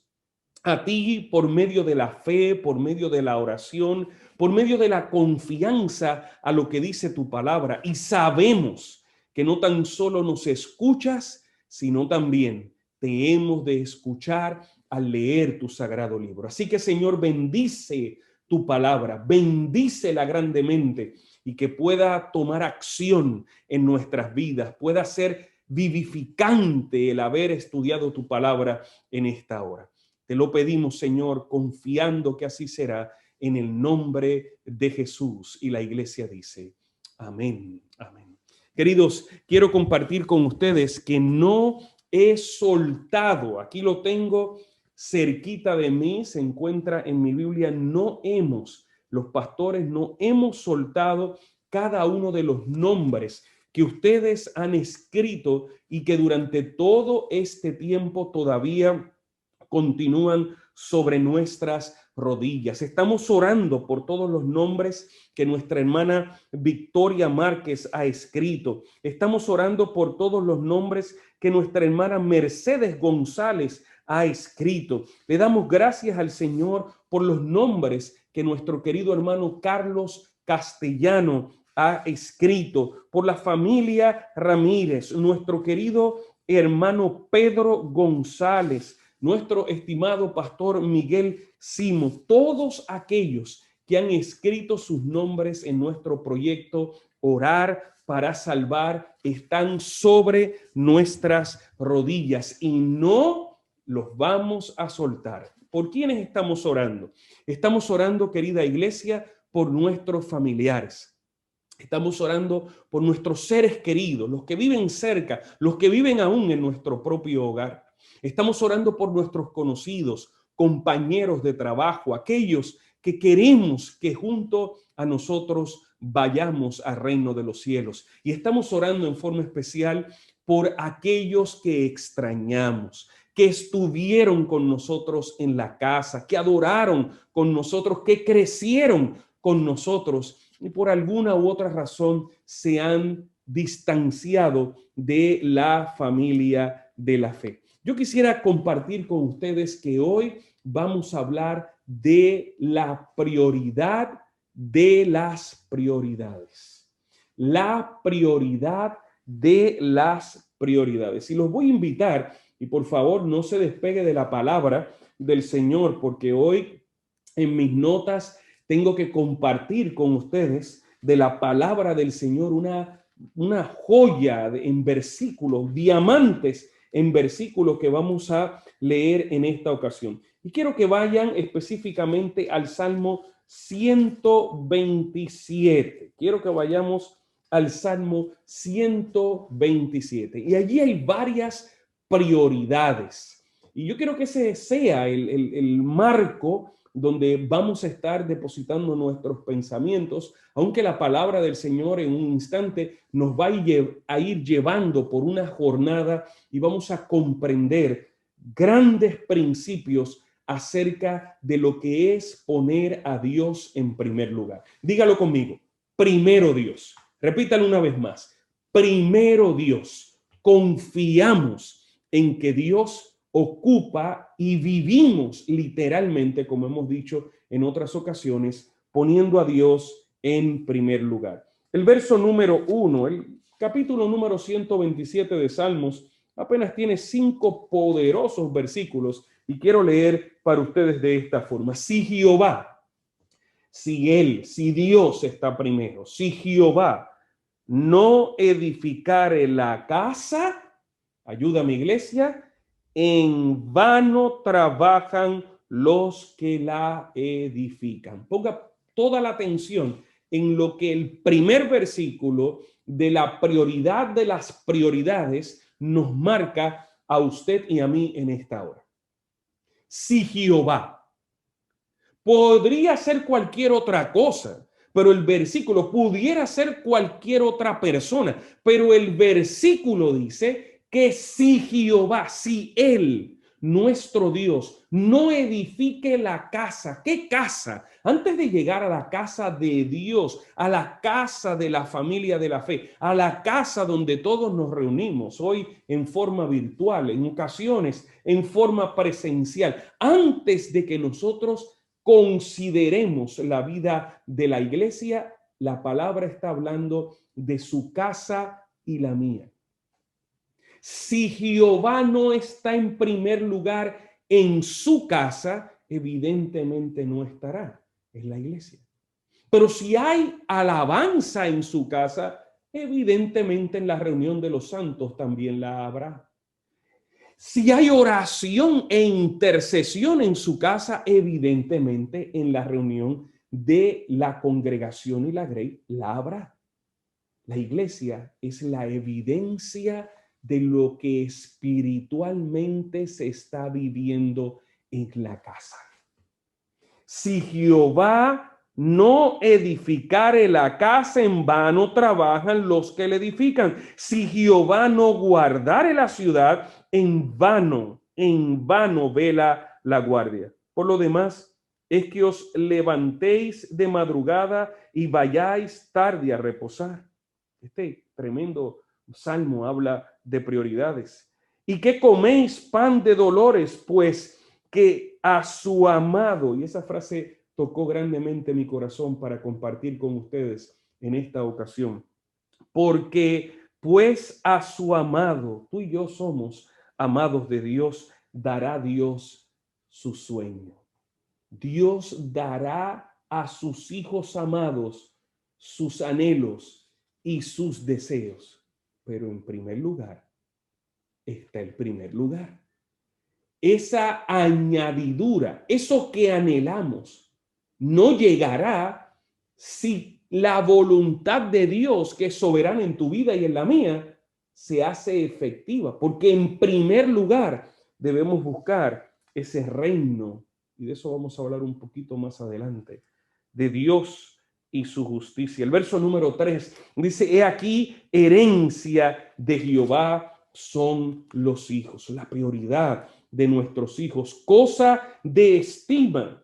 S20: a ti por medio de la fe, por medio de la oración, por medio de la confianza a lo que dice tu palabra. Y sabemos que no tan solo nos escuchas, sino también te hemos de escuchar al leer tu sagrado libro. Así que, Señor, bendice tu palabra, bendícela grandemente y que pueda tomar acción en nuestras vidas, pueda ser vivificante el haber estudiado tu palabra en esta hora. Te lo pedimos, Señor, confiando que así será en el nombre de Jesús. Y la iglesia dice, amén, amén. Queridos, quiero compartir con ustedes que no he soltado, aquí lo tengo cerquita de mí, se encuentra en mi Biblia, los pastores no hemos soltado cada uno de los nombres que ustedes han escrito y que durante todo este tiempo todavía continúan sobre nuestras rodillas. Estamos orando por todos los nombres que nuestra hermana Victoria Márquez ha escrito. Estamos orando por todos los nombres que nuestra hermana Mercedes González ha escrito. Le damos gracias al Señor por los nombres que nuestro querido hermano Carlos Castellano ha escrito, por la familia Ramírez, nuestro querido hermano Pedro González, nuestro estimado pastor Miguel Simo, todos aquellos que han escrito sus nombres en nuestro proyecto Orar para Salvar están sobre nuestras rodillas y no los vamos a soltar. ¿Por quiénes estamos orando? Estamos orando, querida iglesia, por nuestros familiares. Estamos orando por nuestros seres queridos, los que viven cerca, los que viven aún en nuestro propio hogar. Estamos orando por nuestros conocidos, compañeros de trabajo, aquellos que queremos que junto a nosotros vayamos al reino de los cielos. Y estamos orando en forma especial por aquellos que extrañamos, que estuvieron con nosotros en la casa, que adoraron con nosotros, que crecieron con nosotros y por alguna u otra razón se han distanciado de la familia de la fe. Yo quisiera compartir con ustedes que hoy vamos a hablar de la prioridad de las prioridades. La prioridad de las prioridades. Y los voy a invitar, y por favor no se despegue de la palabra del Señor, porque hoy en mis notas tengo que compartir con ustedes de la palabra del Señor una joya en versículos, diamantes en versículos que vamos a leer en esta ocasión. Y quiero que vayan específicamente al Salmo 127. Quiero que vayamos al Salmo 127. Y allí hay varias prioridades. Y yo quiero que ese sea el marco donde vamos a estar depositando nuestros pensamientos, aunque la palabra del Señor en un instante nos va a ir llevando por una jornada y vamos a comprender grandes principios acerca de lo que es poner a Dios en primer lugar. Dígalo conmigo, primero Dios. Repítalo una vez más, primero Dios. Confiamos en que Dios ocupa y vivimos literalmente, como hemos dicho en otras ocasiones, poniendo a Dios en primer lugar. El verso número 1, el capítulo número 127 de Salmos, apenas tiene 5 poderosos versículos y quiero leer para ustedes de esta forma. Si Jehová, si Dios está primero, si Jehová no edificare la casa, ayúdame iglesia, en vano trabajan los que la edifican. Ponga toda la atención en lo que el primer versículo de la prioridad de las prioridades nos marca a usted y a mí en esta hora. Si Jehová, podría ser cualquier otra cosa, pero el versículo pudiera ser cualquier otra persona, pero el versículo dice que si Jehová, si Él, nuestro Dios, no edifique la casa. ¿Qué casa? Antes de llegar a la casa de Dios, a la casa de la familia de la fe, a la casa donde todos nos reunimos, hoy en forma virtual, en ocasiones en forma presencial, antes de que nosotros consideremos la vida de la iglesia, la palabra está hablando de su casa y la mía. Si Jehová no está en primer lugar en su casa, evidentemente no estará en la iglesia. Pero si hay alabanza en su casa, evidentemente en la reunión de los santos también la habrá. Si hay oración e intercesión en su casa, evidentemente en la reunión de la congregación y la grey la habrá. La iglesia es la evidencia de lo que espiritualmente se está viviendo en la casa. Si Jehová no edificare la casa, en vano trabajan los que la edifican. Si Jehová no guardare la ciudad, en vano vela la guardia. Por lo demás, es que os levantéis de madrugada y vayáis tarde a reposar. Este tremendo salmo habla de prioridades. ¿Y que coméis pan de dolores? Pues que a su amado, y esa frase tocó grandemente mi corazón para compartir con ustedes en esta ocasión, porque pues a su amado, tú y yo somos amados de Dios, dará Dios su sueño. Dios dará a sus hijos amados sus anhelos y sus deseos. Pero en primer lugar está el primer lugar. Esa añadidura, eso que anhelamos, no llegará si la voluntad de Dios, que es soberana en tu vida y en la mía, se hace efectiva. Porque en primer lugar debemos buscar ese reino, y de eso vamos a hablar un poquito más adelante, de Dios y su justicia. El verso número 3 dice: he aquí, herencia de Jehová son los hijos. La prioridad de nuestros hijos, cosa de estima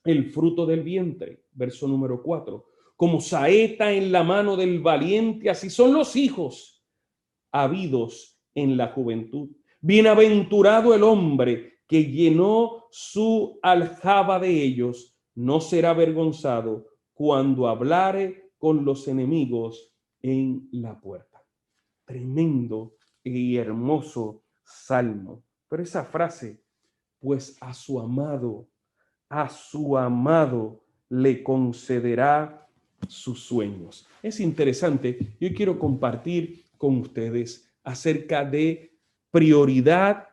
S20: el fruto del vientre. Verso número 4, como saeta en la mano del valiente, así son los hijos habidos en la juventud. Bienaventurado el hombre que llenó su aljaba de ellos, no será avergonzado cuando hablare con los enemigos en la puerta. Tremendo y hermoso salmo. Pero esa frase, pues a su amado le concederá sus sueños. Es interesante. Yo quiero compartir con ustedes acerca de prioridad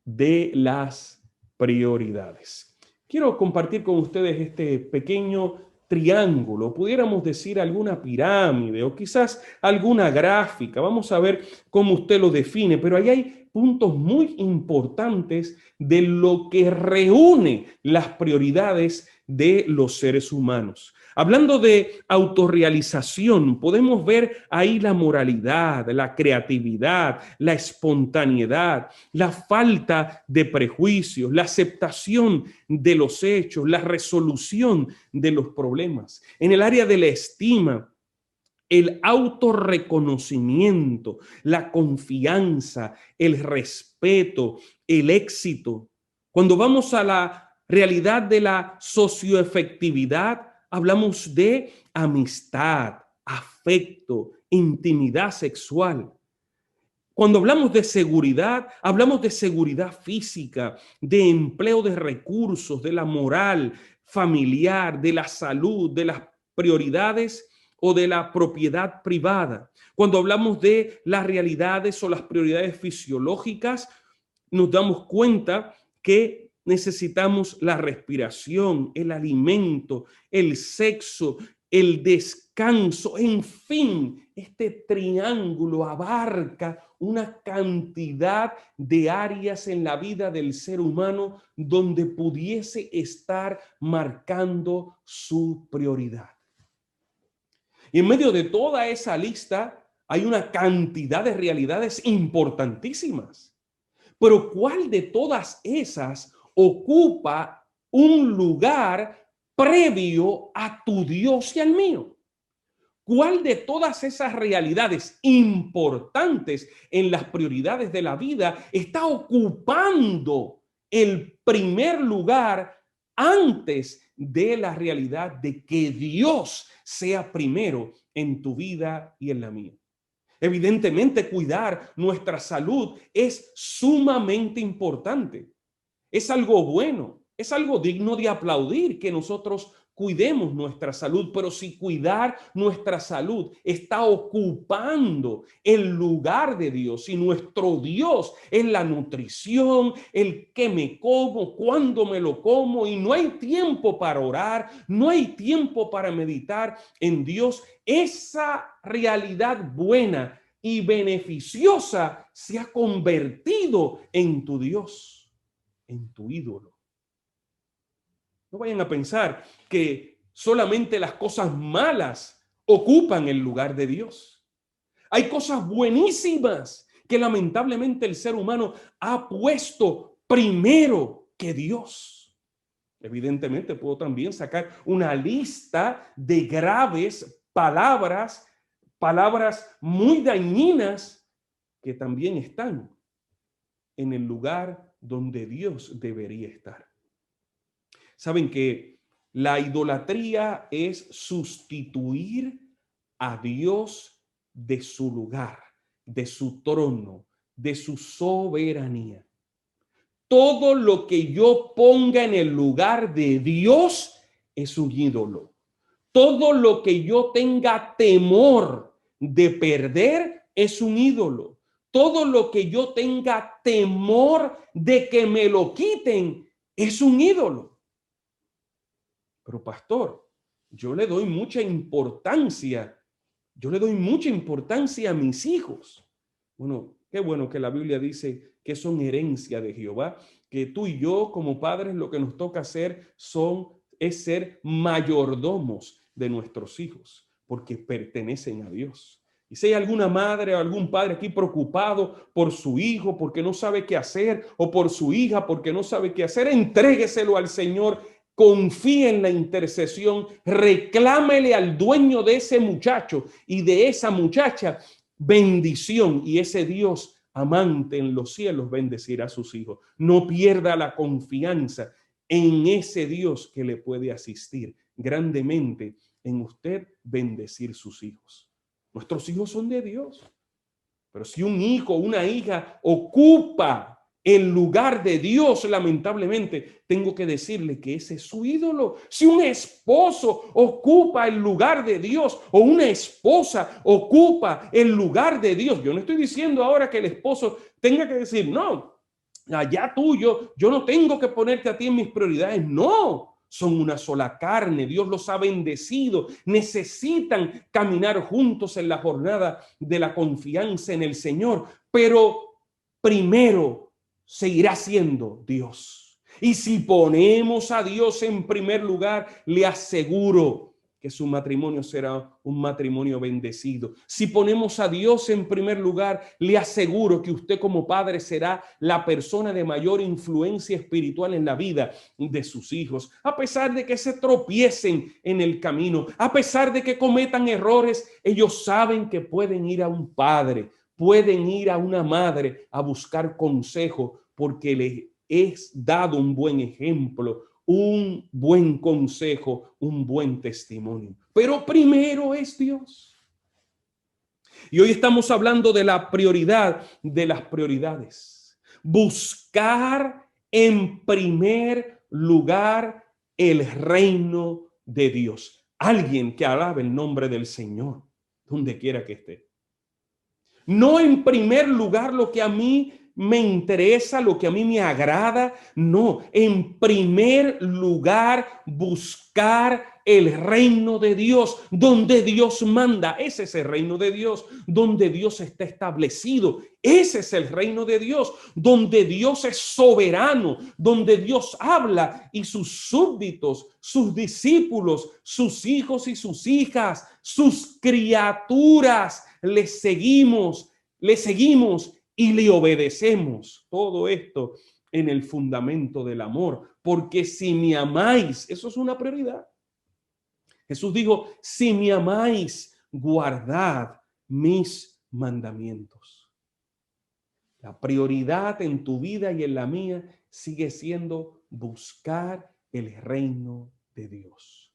S20: de las prioridades. Quiero compartir con ustedes este pequeño triángulo, pudiéramos decir alguna pirámide o quizás alguna gráfica. Vamos a ver cómo usted lo define, pero ahí hay puntos muy importantes de lo que reúne las prioridades de los seres humanos. Hablando de autorrealización, podemos ver ahí la moralidad, la creatividad, la espontaneidad, la falta de prejuicios, la aceptación de los hechos, la resolución de los problemas. En el área de la estima, el autorreconocimiento, la confianza, el respeto, el éxito. Cuando vamos a la realidad de la socioefectividad, hablamos de amistad, afecto, intimidad sexual. Cuando hablamos de seguridad física, de empleo de recursos, de la moral familiar, de la salud, de las prioridades o de la propiedad privada. Cuando hablamos de las realidades o las prioridades fisiológicas, nos damos cuenta que necesitamos la respiración, el alimento, el sexo, el descanso, en fin, este triángulo abarca una cantidad de áreas en la vida del ser humano donde pudiese estar marcando su prioridad. Y en medio de toda esa lista hay una cantidad de realidades importantísimas. Pero ¿cuál de todas esas ocupa un lugar previo a tu Dios y al mío? ¿Cuál de todas esas realidades importantes en las prioridades de la vida está ocupando el primer lugar antes de la realidad de que Dios sea primero en tu vida y en la mía? Evidentemente, cuidar nuestra salud es sumamente importante. Es algo bueno, es algo digno de aplaudir que nosotros cuidemos nuestra salud, pero si cuidar nuestra salud está ocupando el lugar de Dios y nuestro Dios es la nutrición, el qué me como, cuándo me lo como y no hay tiempo para orar, no hay tiempo para meditar en Dios, esa realidad buena y beneficiosa se ha convertido en tu Dios, en tu ídolo. No vayan a pensar que solamente las cosas malas ocupan el lugar de Dios. Hay cosas buenísimas que lamentablemente el ser humano ha puesto primero que Dios. Evidentemente puedo también sacar una lista de graves palabras muy dañinas que también están en el lugar donde Dios debería estar. Saben que la idolatría es sustituir a Dios de su lugar, de su trono, de su soberanía. Todo lo que yo ponga en el lugar de Dios es un ídolo. Todo lo que yo tenga temor de perder es un ídolo. Todo lo que yo tenga temor de que me lo quiten es un ídolo. Pero pastor, yo le doy mucha importancia a mis hijos. Bueno, qué bueno que la Biblia dice que son herencia de Jehová, que tú y yo como padres lo que nos toca hacer es ser mayordomos de nuestros hijos, porque pertenecen a Dios. Y si hay alguna madre o algún padre aquí preocupado por su hijo porque no sabe qué hacer, o por su hija porque no sabe qué hacer, entrégueselo al Señor. Confíe en la intercesión, reclámele al dueño de ese muchacho y de esa muchacha bendición, y ese Dios amante en los cielos bendecirá a sus hijos. No pierda la confianza en ese Dios que le puede asistir grandemente en usted bendecir sus hijos. Nuestros hijos son de Dios. Pero si un hijo o una hija ocupa el lugar de Dios, lamentablemente, tengo que decirle que ese es su ídolo. Si un esposo ocupa el lugar de Dios o una esposa ocupa el lugar de Dios, yo no estoy diciendo ahora que el esposo tenga que decir, no, allá tuyo, yo no tengo que ponerte a ti en mis prioridades. No, son una sola carne, Dios los ha bendecido, necesitan caminar juntos en la jornada de la confianza en el Señor, pero primero seguirá siendo Dios. Y si ponemos a Dios en primer lugar, le aseguro que su matrimonio será un matrimonio bendecido. Si ponemos a Dios en primer lugar, le aseguro que usted como padre será la persona de mayor influencia espiritual en la vida de sus hijos. A pesar de que se tropiecen en el camino, a pesar de que cometan errores, ellos saben que pueden ir a un padre, pueden ir a una madre a buscar consejo porque les es dado un buen ejemplo, un buen consejo, un buen testimonio. Pero primero es Dios. Y hoy estamos hablando de la prioridad de las prioridades. Buscar en primer lugar el reino de Dios. Alguien que alabe el nombre del Señor, donde quiera que esté. No en primer lugar lo que a mí me interesa, lo que a mí me agrada. No, en primer lugar buscar el reino de Dios, donde Dios manda. Ese es el reino de Dios, donde Dios está establecido. Ese es el reino de Dios, donde Dios es soberano, donde Dios habla y sus súbditos, sus discípulos, sus hijos y sus hijas, sus criaturas, le seguimos y le obedecemos. Todo esto en el fundamento del amor, porque si me amáis, eso es una prioridad. Jesús dijo, si me amáis, guardad mis mandamientos. La prioridad en tu vida y en la mía sigue siendo buscar el reino de Dios.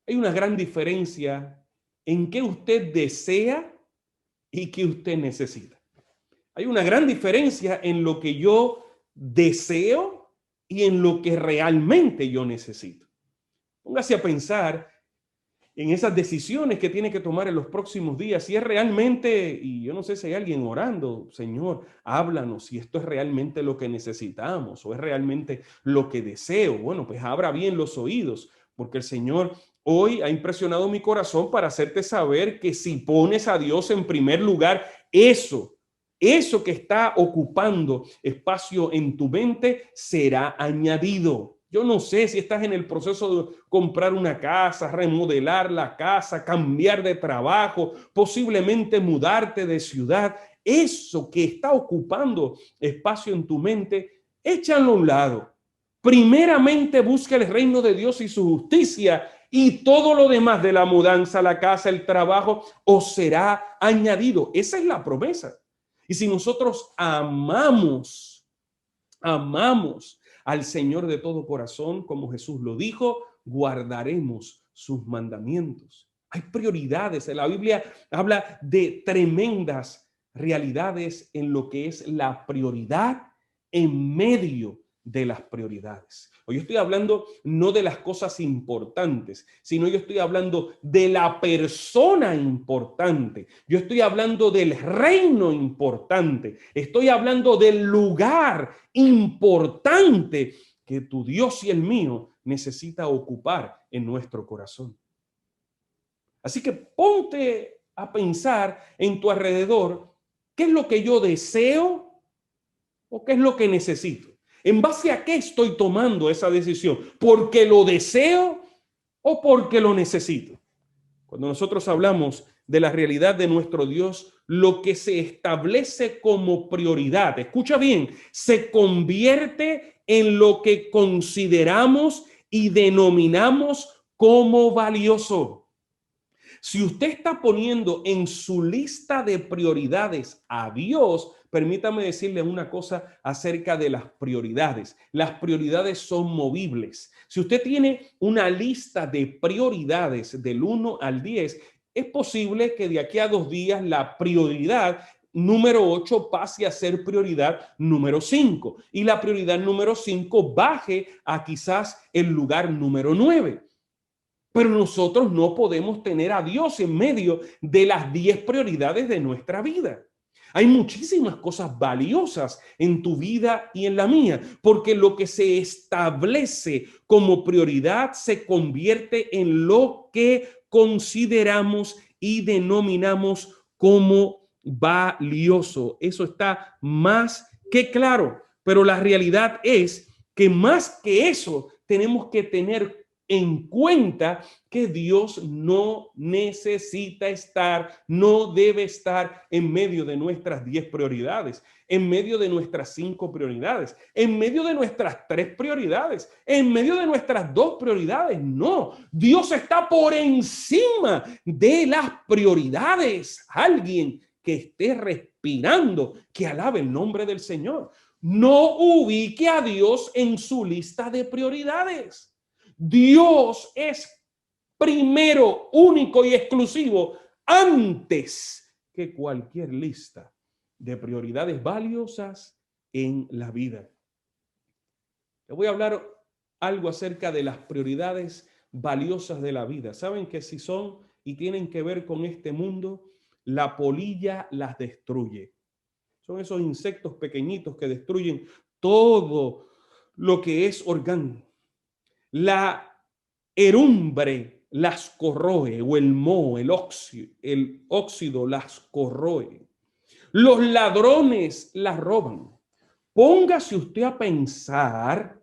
S20: Hay una gran diferencia en qué usted desea y qué usted necesita. Hay una gran diferencia en lo que yo deseo y en lo que realmente yo necesito. Póngase a pensar en esas decisiones que tiene que tomar en los próximos días. Si es realmente, y yo no sé si hay alguien orando, Señor, háblanos si esto es realmente lo que necesitamos o es realmente lo que deseo. Bueno, pues abra bien los oídos, porque el Señor hoy ha impresionado mi corazón para hacerte saber que si pones a Dios en primer lugar, eso que está ocupando espacio en tu mente será añadido. Yo no sé si estás en el proceso de comprar una casa, remodelar la casa, cambiar de trabajo, posiblemente mudarte de ciudad. Eso que está ocupando espacio en tu mente, échalo a un lado. Primeramente busca el reino de Dios y su justicia, y todo lo demás de la mudanza, la casa, el trabajo, os será añadido. Esa es la promesa. Y si nosotros amamos al Señor de todo corazón, como Jesús lo dijo, guardaremos sus mandamientos. Hay prioridades. La Biblia habla de tremendas realidades en lo que es la prioridad en medio de las prioridades. Hoy estoy hablando no de las cosas importantes, sino yo estoy hablando de la persona importante. Yo estoy hablando del reino importante. Estoy hablando del lugar importante que tu Dios y el mío necesita ocupar en nuestro corazón. Así que ponte a pensar en tu alrededor, ¿qué es lo que yo deseo o qué es lo que necesito? ¿En base a qué estoy tomando esa decisión? ¿Porque lo deseo o porque lo necesito? Cuando nosotros hablamos de la realidad de nuestro Dios, lo que se establece como prioridad, escucha bien, se convierte en lo que consideramos y denominamos como valioso. Si usted está poniendo en su lista de prioridades a Dios, permítame decirle una cosa acerca de las prioridades. Las prioridades son movibles. Si usted tiene una lista de prioridades del 1 al 10, es posible que de aquí a 2 días la prioridad número 8 pase a ser prioridad número 5 y la prioridad número 5 baje a quizás el lugar número 9. Pero nosotros no podemos tener a Dios en medio de las 10 prioridades de nuestra vida. Hay muchísimas cosas valiosas en tu vida y en la mía, porque lo que se establece como prioridad se convierte en lo que consideramos y denominamos como valioso. Eso está más que claro, pero la realidad es que más que eso tenemos que tener en cuenta que Dios no necesita estar, no debe estar en medio de nuestras 10 prioridades, en medio de nuestras 5 prioridades, en medio de nuestras 3 prioridades, en medio de nuestras 2 prioridades. No, Dios está por encima de las prioridades. Alguien que esté respirando, que alabe el nombre del Señor. No ubique a Dios en su lista de prioridades. Dios es primero, único y exclusivo antes que cualquier lista de prioridades valiosas en la vida. Le voy a hablar algo acerca de las prioridades valiosas de la vida. Saben que si son y tienen que ver con este mundo, la polilla las destruye. Son esos insectos pequeñitos que destruyen todo lo que es orgánico. La herrumbre las corroe, o el moho, el óxido las corroe. Los ladrones las roban. Póngase usted a pensar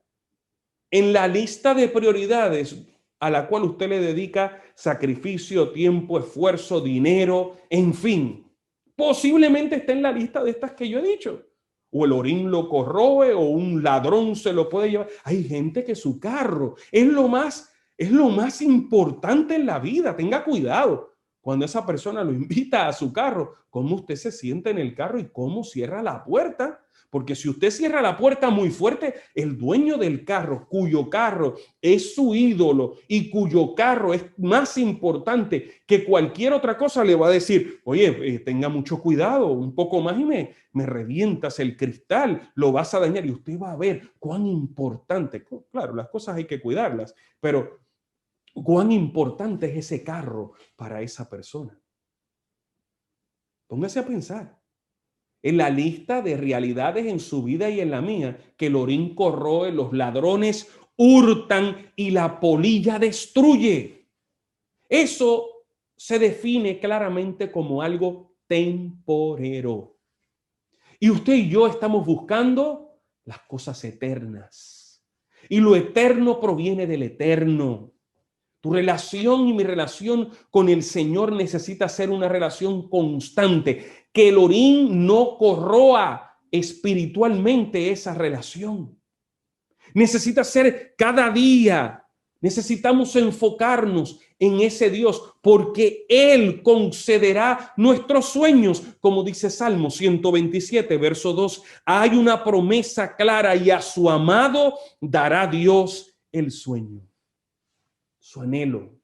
S20: en la lista de prioridades a la cual usted le dedica sacrificio, tiempo, esfuerzo, dinero, en fin. Posiblemente esté en la lista de estas que yo he dicho. O el orín lo corroe, o un ladrón se lo puede llevar. Hay gente que su carro es lo más importante en la vida. Tenga cuidado cuando esa persona lo invita a su carro, cómo usted se siente en el carro y cómo cierra la puerta. Porque si usted cierra la puerta muy fuerte, el dueño del carro, cuyo carro es su ídolo y cuyo carro es más importante que cualquier otra cosa, le va a decir, oye, tenga mucho cuidado, un poco más y me revientas el cristal, lo vas a dañar. Y usted va a ver cuán importante, claro, las cosas hay que cuidarlas, pero cuán importante es ese carro para esa persona. Póngase a pensar. En la lista de realidades en su vida y en la mía, que el orín corroe, los ladrones hurtan y la polilla destruye. Eso se define claramente como algo temporero. Y usted y yo estamos buscando las cosas eternas. Y lo eterno proviene del eterno. Tu relación y mi relación con el Señor necesita ser una relación constante. Que el orín no corroa espiritualmente esa relación. Necesita ser cada día. Necesitamos enfocarnos en ese Dios porque Él concederá nuestros sueños. Como dice Salmo 127, verso 2. Hay una promesa clara y a su amado dará Dios el sueño. Su anhelo,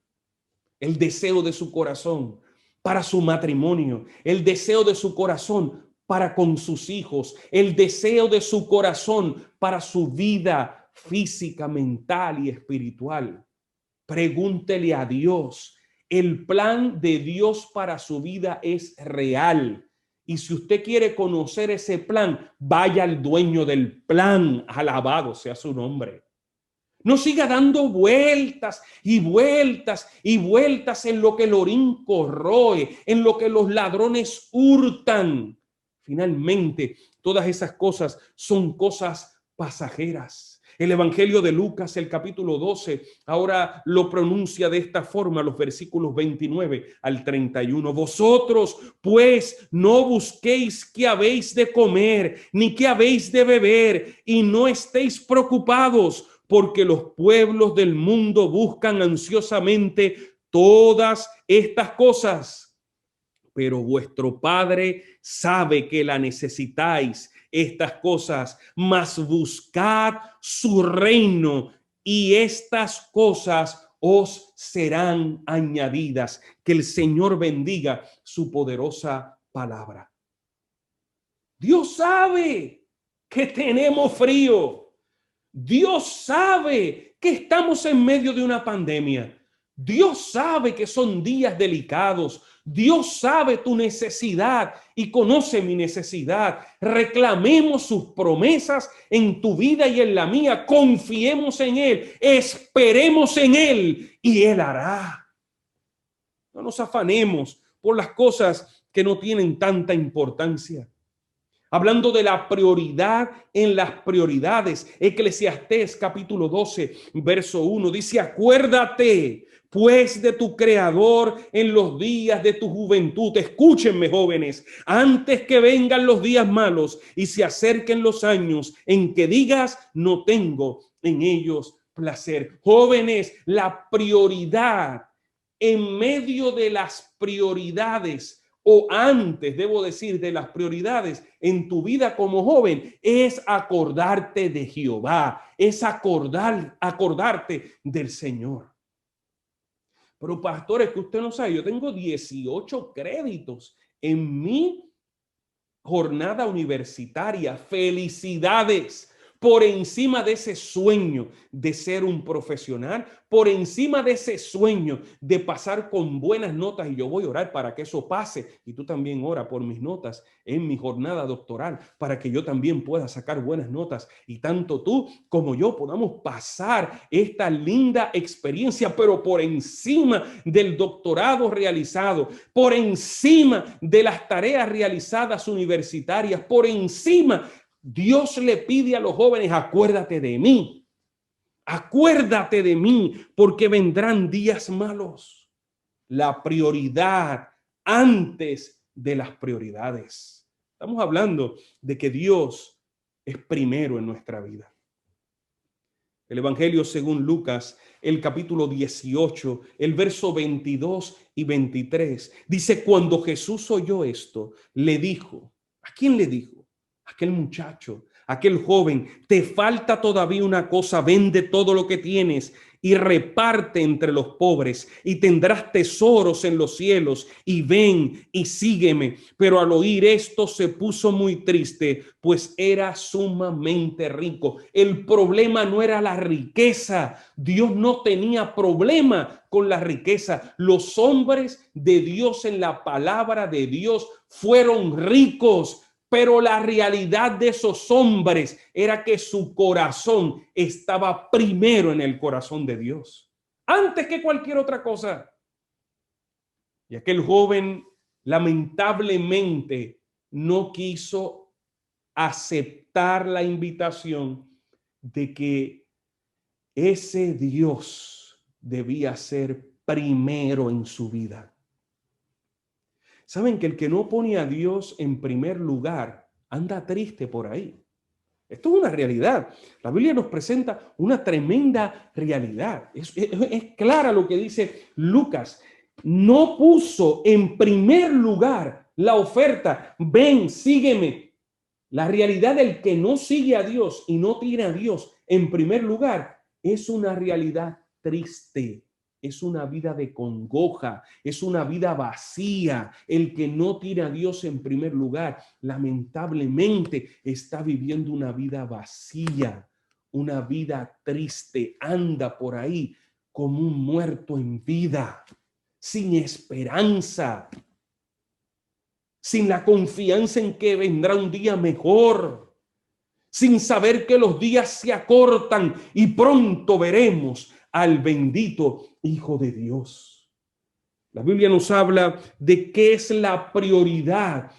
S20: el deseo de su corazón para su matrimonio, el deseo de su corazón para con sus hijos, el deseo de su corazón para su vida física, mental y espiritual. Pregúntele a Dios. El plan de Dios para su vida es real. Y si usted quiere conocer ese plan, vaya al dueño del plan. Alabado sea su nombre. No siga dando vueltas y vueltas y vueltas en lo que el orín corroe, en lo que los ladrones hurtan. Finalmente, todas esas cosas son cosas pasajeras. El Evangelio de Lucas, el capítulo 12, ahora lo pronuncia de esta forma, los versículos 29 al 31. Vosotros, pues, no busquéis qué habéis de comer, ni qué habéis de beber, y no estéis preocupados, porque los pueblos del mundo buscan ansiosamente todas estas cosas. Pero vuestro Padre sabe que la necesitáis estas cosas, mas buscad su reino y estas cosas os serán añadidas. Que el Señor bendiga su poderosa palabra. Dios sabe que tenemos frío. Dios sabe que estamos en medio de una pandemia. Dios sabe que son días delicados. Dios sabe tu necesidad y conoce mi necesidad. Reclamemos sus promesas en tu vida y en la mía. Confiemos en Él, esperemos en Él y Él hará. No nos afanemos por las cosas que no tienen tanta importancia. Hablando de la prioridad en las prioridades, Eclesiastés capítulo 12, verso 1, dice: acuérdate pues de tu Creador en los días de tu juventud. Escúchenme, jóvenes, antes que vengan los días malos y se acerquen los años en que digas: no tengo en ellos placer. Jóvenes, la prioridad en medio de las prioridades, o antes, debo decir, de las prioridades en tu vida como joven, es acordarte de Jehová, es acordarte del Señor. Pero pastores, que usted no sabe, yo tengo 18 créditos en mi jornada universitaria. Felicidades. Por encima de ese sueño de ser un profesional, por encima de ese sueño de pasar con buenas notas, y yo voy a orar para que eso pase, y tú también ora por mis notas en mi jornada doctoral, para que yo también pueda sacar buenas notas, y tanto tú como yo podamos pasar esta linda experiencia, pero por encima del doctorado realizado, por encima de las tareas realizadas universitarias, por encima, Dios le pide a los jóvenes: acuérdate de mí, porque vendrán días malos. La prioridad antes de las prioridades. Estamos hablando de que Dios es primero en nuestra vida. El Evangelio según Lucas, el capítulo 18, el verso 22 y 23, dice: cuando Jesús oyó esto, le dijo, ¿a quién le dijo? Aquel muchacho, aquel joven: te falta todavía una cosa, vende todo lo que tienes y reparte entre los pobres y tendrás tesoros en los cielos, y ven y sígueme. Pero al oír esto se puso muy triste, pues era sumamente rico. El problema no era la riqueza. Dios no tenía problema con la riqueza. Los hombres de Dios en la palabra de Dios fueron ricos. Pero la realidad de esos hombres era que su corazón estaba primero en el corazón de Dios, antes que cualquier otra cosa. Y aquel joven lamentablemente no quiso aceptar la invitación de que ese Dios debía ser primero en su vida. Saben que el que no pone a Dios en primer lugar anda triste por ahí. Esto es una realidad. La Biblia nos presenta una tremenda realidad. Es clara lo que dice Lucas. No puso en primer lugar la oferta: ven, sígueme. La realidad del que no sigue a Dios y no tiene a Dios en primer lugar es una realidad triste. Es una vida de congoja, es una vida vacía. El que no tira a Dios en primer lugar, lamentablemente está viviendo una vida vacía, una vida triste. Anda por ahí como un muerto en vida, sin esperanza, sin la confianza en que vendrá un día mejor, sin saber que los días se acortan y pronto veremos al bendito Hijo de Dios. La Biblia nos habla de qué es la prioridad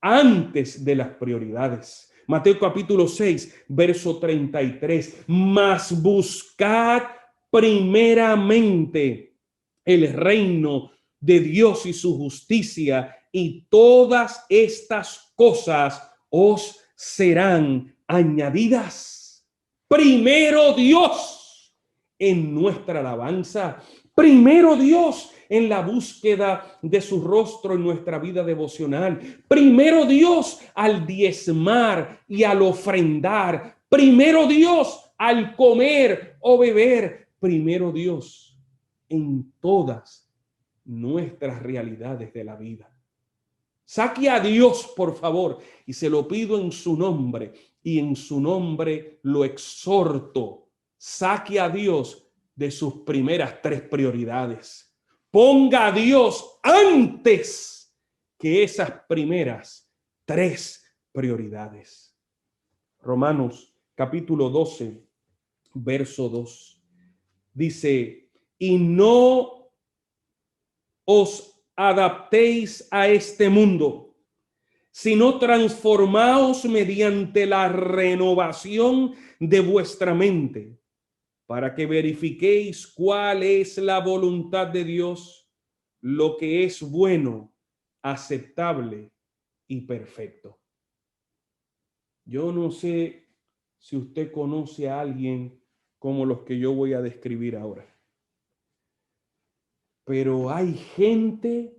S20: antes de las prioridades. Mateo capítulo 6, verso 33. Mas buscad primeramente el reino de Dios y su justicia, y todas estas cosas os serán añadidas. Primero Dios en nuestra alabanza, primero Dios en la búsqueda de su rostro en nuestra vida devocional, primero Dios al diezmar y al ofrendar, primero Dios al comer o beber, primero Dios en todas nuestras realidades de la vida. Saque a Dios, por favor, y se lo pido en su nombre, y en su nombre lo exhorto. Saque a Dios de sus primeras 3 prioridades. Ponga a Dios antes que esas primeras 3 prioridades. Romanos capítulo 12, verso 2. Dice, y no os adaptéis a este mundo, sino transformaos mediante la renovación de vuestra mente, para que verifiquéis cuál es la voluntad de Dios, lo que es bueno, aceptable y perfecto. Yo no sé si usted conoce a alguien como los que yo voy a describir ahora, pero hay gente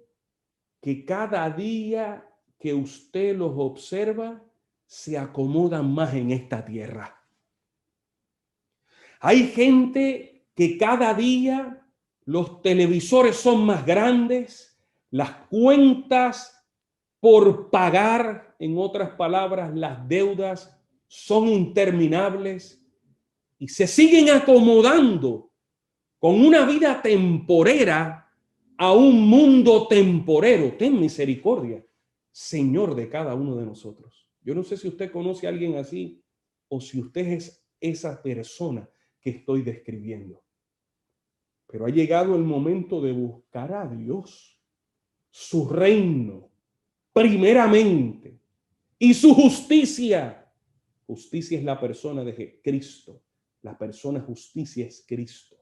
S20: que cada día que usted los observa se acomodan más en esta tierra. Hay gente que cada día los televisores son más grandes, las cuentas por pagar, en otras palabras, las deudas son interminables y se siguen acomodando con una vida temporera a un mundo temporero. Ten misericordia, Señor, de cada uno de nosotros. Yo no sé si usted conoce a alguien así o si usted es esa persona que estoy describiendo. Pero ha llegado el momento de buscar a Dios, su reino, primeramente, y su justicia. Justicia es la persona de Cristo. La persona justicia es Cristo.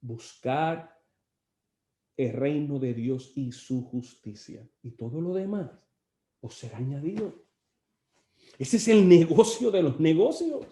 S20: Buscar el reino de Dios y su justicia, y todo lo demás os será añadido. Ese es el negocio de los negocios.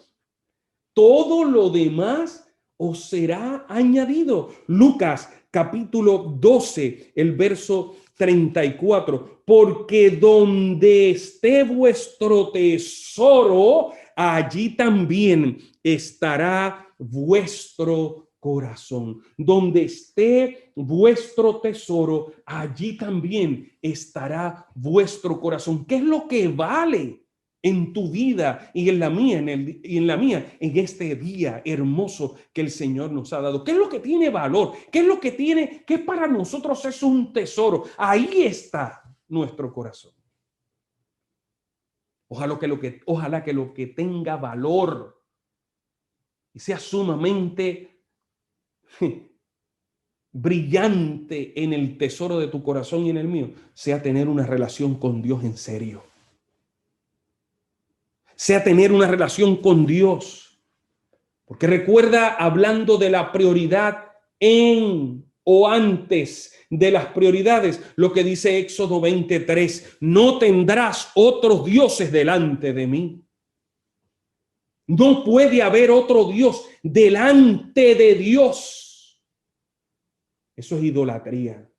S20: Todo lo demás os será añadido. Lucas capítulo 12, el verso 34. Porque donde esté vuestro tesoro, allí también estará vuestro corazón. Donde esté vuestro tesoro, allí también estará vuestro corazón. ¿Qué es lo que vale en tu vida y en la mía, en este día hermoso que el Señor nos ha dado? ¿Qué es lo que tiene valor? ¿Qué es lo que tiene, que para nosotros es un tesoro? Ahí está nuestro corazón. Ojalá que lo que tenga valor y sea sumamente brillante en el tesoro de tu corazón y en el mío, sea tener una relación con Dios en serio. Sea tener una relación con Dios. Porque recuerda, hablando de la prioridad en o antes de las prioridades, lo que dice Éxodo 23, no tendrás otros dioses delante de mí. No puede haber otro Dios delante de Dios. Eso es idolatría.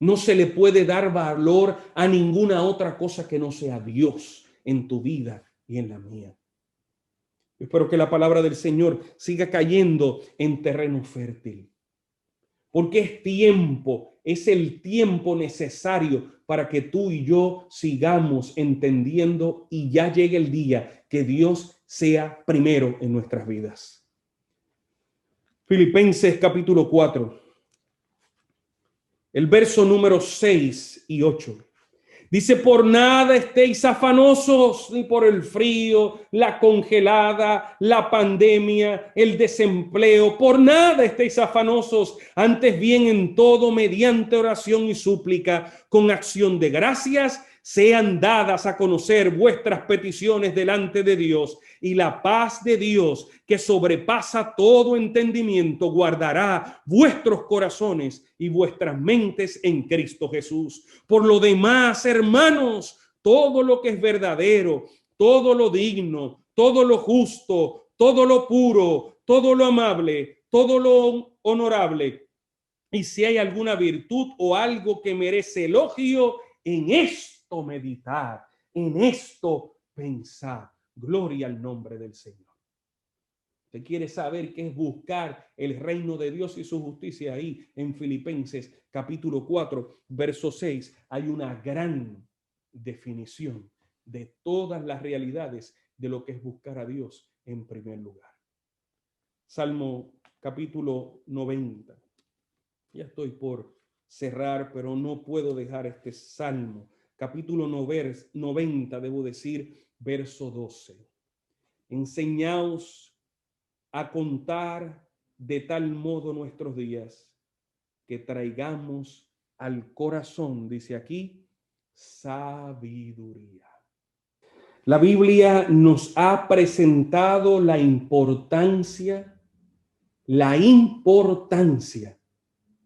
S20: No se le puede dar valor a ninguna otra cosa que no sea Dios en tu vida y en la mía. Espero que la palabra del Señor siga cayendo en terreno fértil. Porque es el tiempo necesario para que tú y yo sigamos entendiendo y ya llegue el día que Dios sea primero en nuestras vidas. Filipenses capítulo 4, el verso número 6 y 8. Dice, por nada estéis afanosos, ni por el frío, la congelada, la pandemia, el desempleo. Por nada estéis afanosos, antes bien en todo, mediante oración y súplica, con acción de gracias, sean dadas a conocer vuestras peticiones delante de Dios, y la paz de Dios, que sobrepasa todo entendimiento, guardará vuestros corazones y vuestras mentes en Cristo Jesús. Por lo demás, hermanos, todo lo que es verdadero, todo lo digno, todo lo justo, todo lo puro, todo lo amable, todo lo honorable, y si hay alguna virtud o algo que merece elogio, en esto meditar, en esto pensar. Gloria al nombre del Señor. Usted quiere saber qué es buscar el reino de Dios y su justicia. Ahí en Filipenses capítulo 4, verso 6, hay una gran definición de todas las realidades de lo que es buscar a Dios en primer lugar. Salmo capítulo 90. Ya estoy por cerrar, pero no puedo dejar este salmo. Capítulo 90, debo decir, verso 12. Enseñaos a contar de tal modo nuestros días que traigamos al corazón, dice aquí, sabiduría. La Biblia nos ha presentado la importancia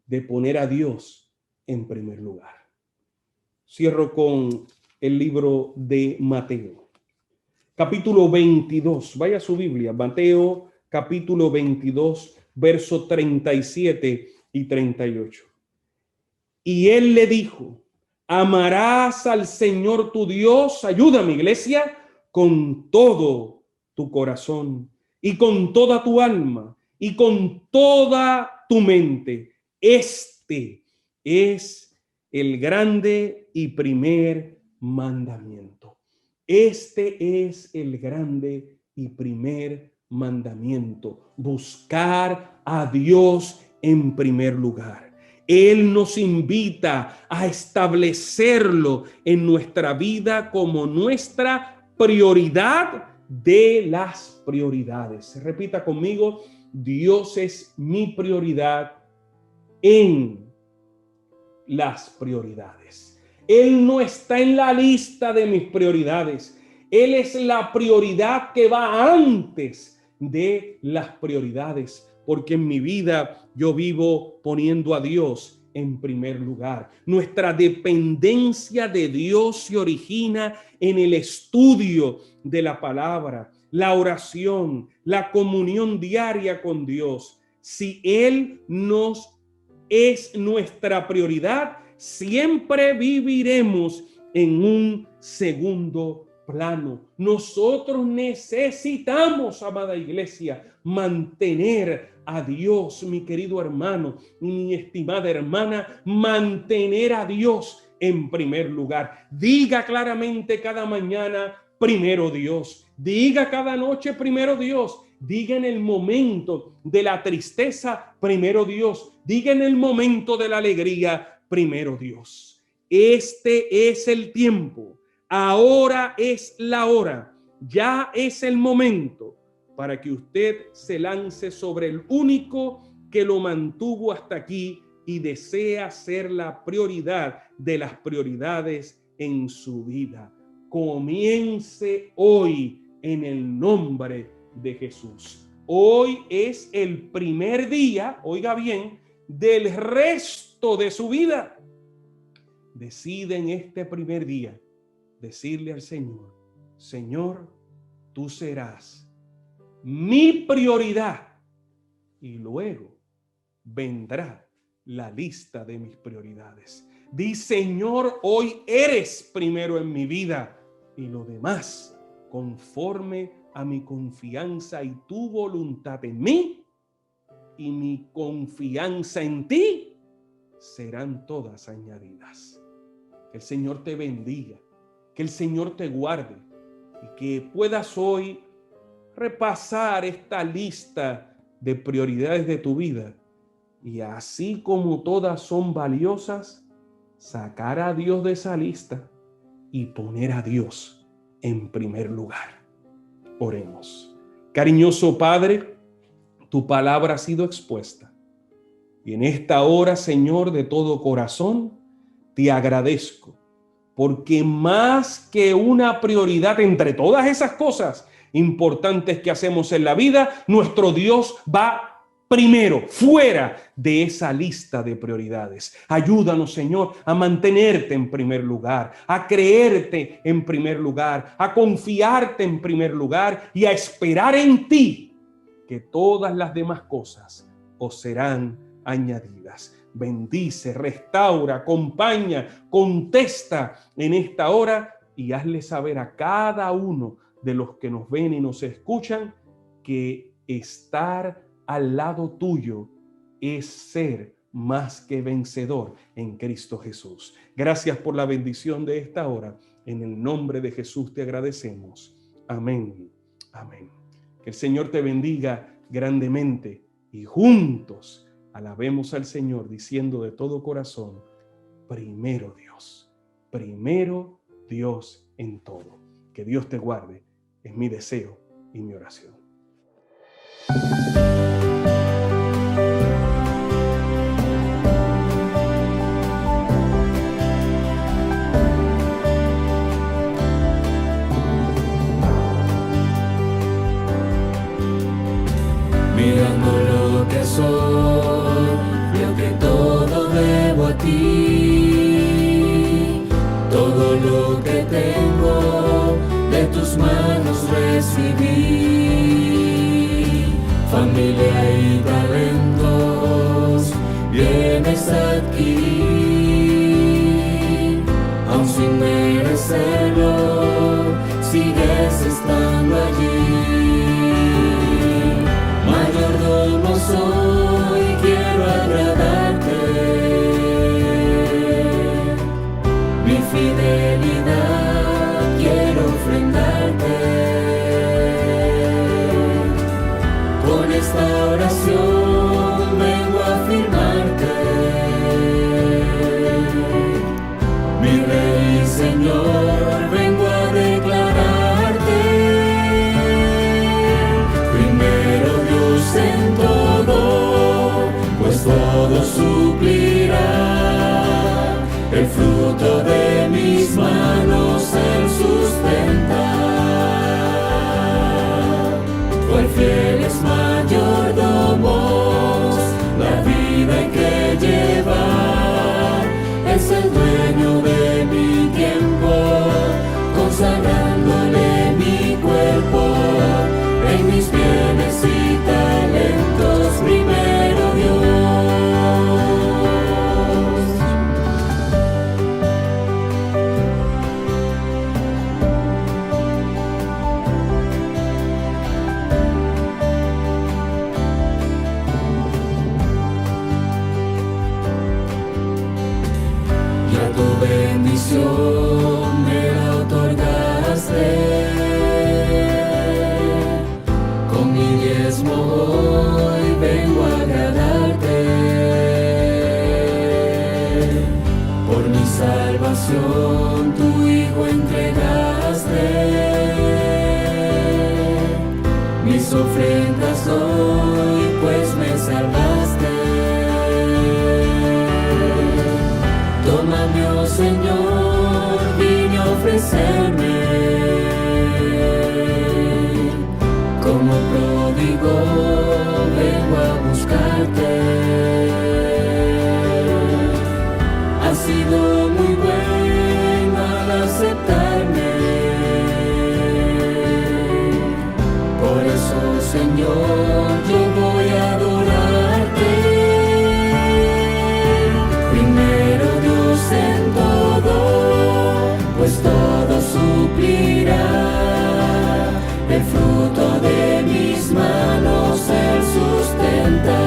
S20: de poner a Dios en primer lugar. Cierro con el libro de Mateo, capítulo 22. Vaya a su Biblia, Mateo, capítulo 22, verso 37 y 38. Y él le dijo: amarás al Señor tu Dios, ayúdame, iglesia, con todo tu corazón y con toda tu alma y con toda tu mente. Este es el grande y primer mandamiento. Este es el grande y primer mandamiento. Buscar a Dios en primer lugar. Él nos invita a establecerlo en nuestra vida como nuestra prioridad de las prioridades. Repita conmigo: Dios es mi prioridad en las prioridades. Él no está en la lista de mis prioridades. Él es la prioridad que va antes de las prioridades, porque en mi vida yo vivo poniendo a Dios en primer lugar. Nuestra dependencia de Dios se origina en el estudio de la palabra, la oración, la comunión diaria con Dios. Si Él nos es nuestra prioridad, siempre viviremos en un segundo plano. Nosotros necesitamos, amada iglesia, mantener a Dios, mi querido hermano, mi estimada hermana, mantener a Dios en primer lugar. Diga claramente cada mañana: primero Dios. Diga cada noche: primero Dios. Diga en el momento de la tristeza: primero Dios. Diga en el momento de la alegría: primero Dios. Este es el tiempo. Ahora es la hora. Ya es el momento para que usted se lance sobre el único que lo mantuvo hasta aquí y desea ser la prioridad de las prioridades en su vida. Comience hoy en el nombre de Jesús. Hoy es el primer día, oiga bien, del resto de su vida. Decide en este primer día decirle al Señor: Señor, tú serás mi prioridad, y luego vendrá la lista de mis prioridades. Di: Señor, hoy eres primero en mi vida, y lo demás, conforme a mi confianza y tu voluntad en mí y mi confianza en ti, serán todas añadidas. Que el Señor te bendiga, que el Señor te guarde y que puedas hoy repasar esta lista de prioridades de tu vida, y así como todas son valiosas, sacar a Dios de esa lista y poner a Dios en primer lugar. Oremos. Cariñoso Padre, tu palabra ha sido expuesta, y en esta hora, Señor, de todo corazón te agradezco, porque más que una prioridad entre todas esas cosas importantes que hacemos en la vida, nuestro Dios va primero, fuera de esa lista de prioridades. Ayúdanos, Señor, a mantenerte en primer lugar, a creerte en primer lugar, a confiarte en primer lugar y a esperar en ti, que todas las demás cosas os serán añadidas. Bendice, restaura, acompaña, contesta en esta hora y hazle saber a cada uno de los que nos ven y nos escuchan que estar al lado tuyo es ser más que vencedor en Cristo Jesús. Gracias por la bendición de esta hora. En el nombre de Jesús te agradecemos. Amén. Amén. Que el Señor te bendiga grandemente y juntos alabemos al Señor diciendo de todo corazón: primero Dios en todo. Que Dios te guarde, es mi deseo y mi oración.
S2: Mirando lo que soy, veo que todo debo a ti. Todo lo que tengo de tus manos recibí. Familia y talentos, bienes adquirí. Aun sin merecerlo, sigues estando allí. Mayordomo soy, quiero agradarte. Mi fidelidad quiero ofrendarte. Con esta oración vengo a afirmarte. Mi Rey y Señor, vengo a declararte. Primero Dios en todo, pues todo suplirá. El fruto de mis manos Él sustenta. Por fieles mayordomos, la vida hay que llevar. Es el dueño de mi tiempo, consagrándole mi cuerpo. En mis bienes y talentos, primero Dios. Ya tu bendición me la otorgaste. Con mi diezmo hoy vengo a agradarte. Por mi salvación tu Hijo entregaste. Mis ofrendas doy, pues me salvaste. Tómame, oh Señor, vine a ofrecerme. Como pródigo vengo a buscarte. Has sido muy bueno al aceptarme. Por eso, Señor, yo voy a adorarte. Primero Dios en todo, pues todo suplirá. El fruto de mis manos Él sustenta.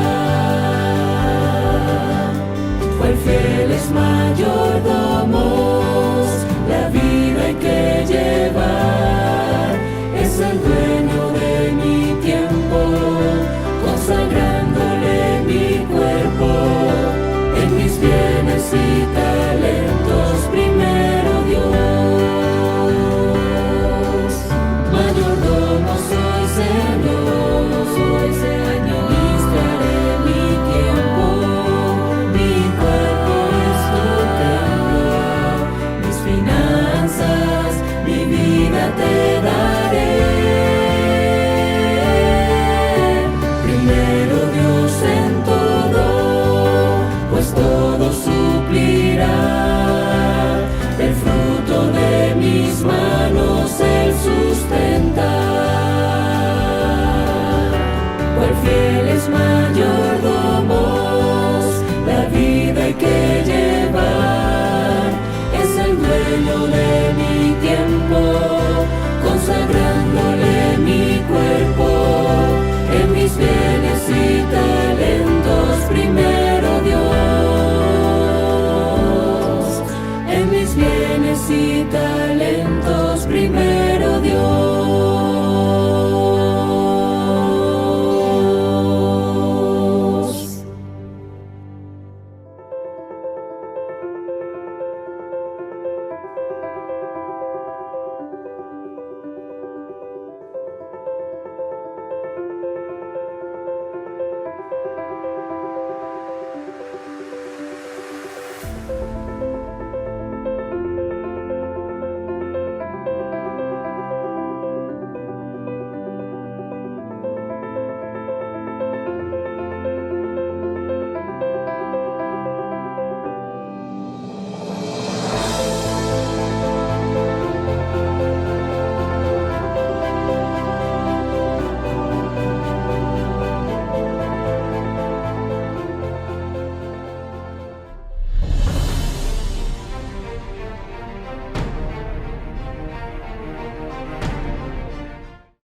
S2: necesita.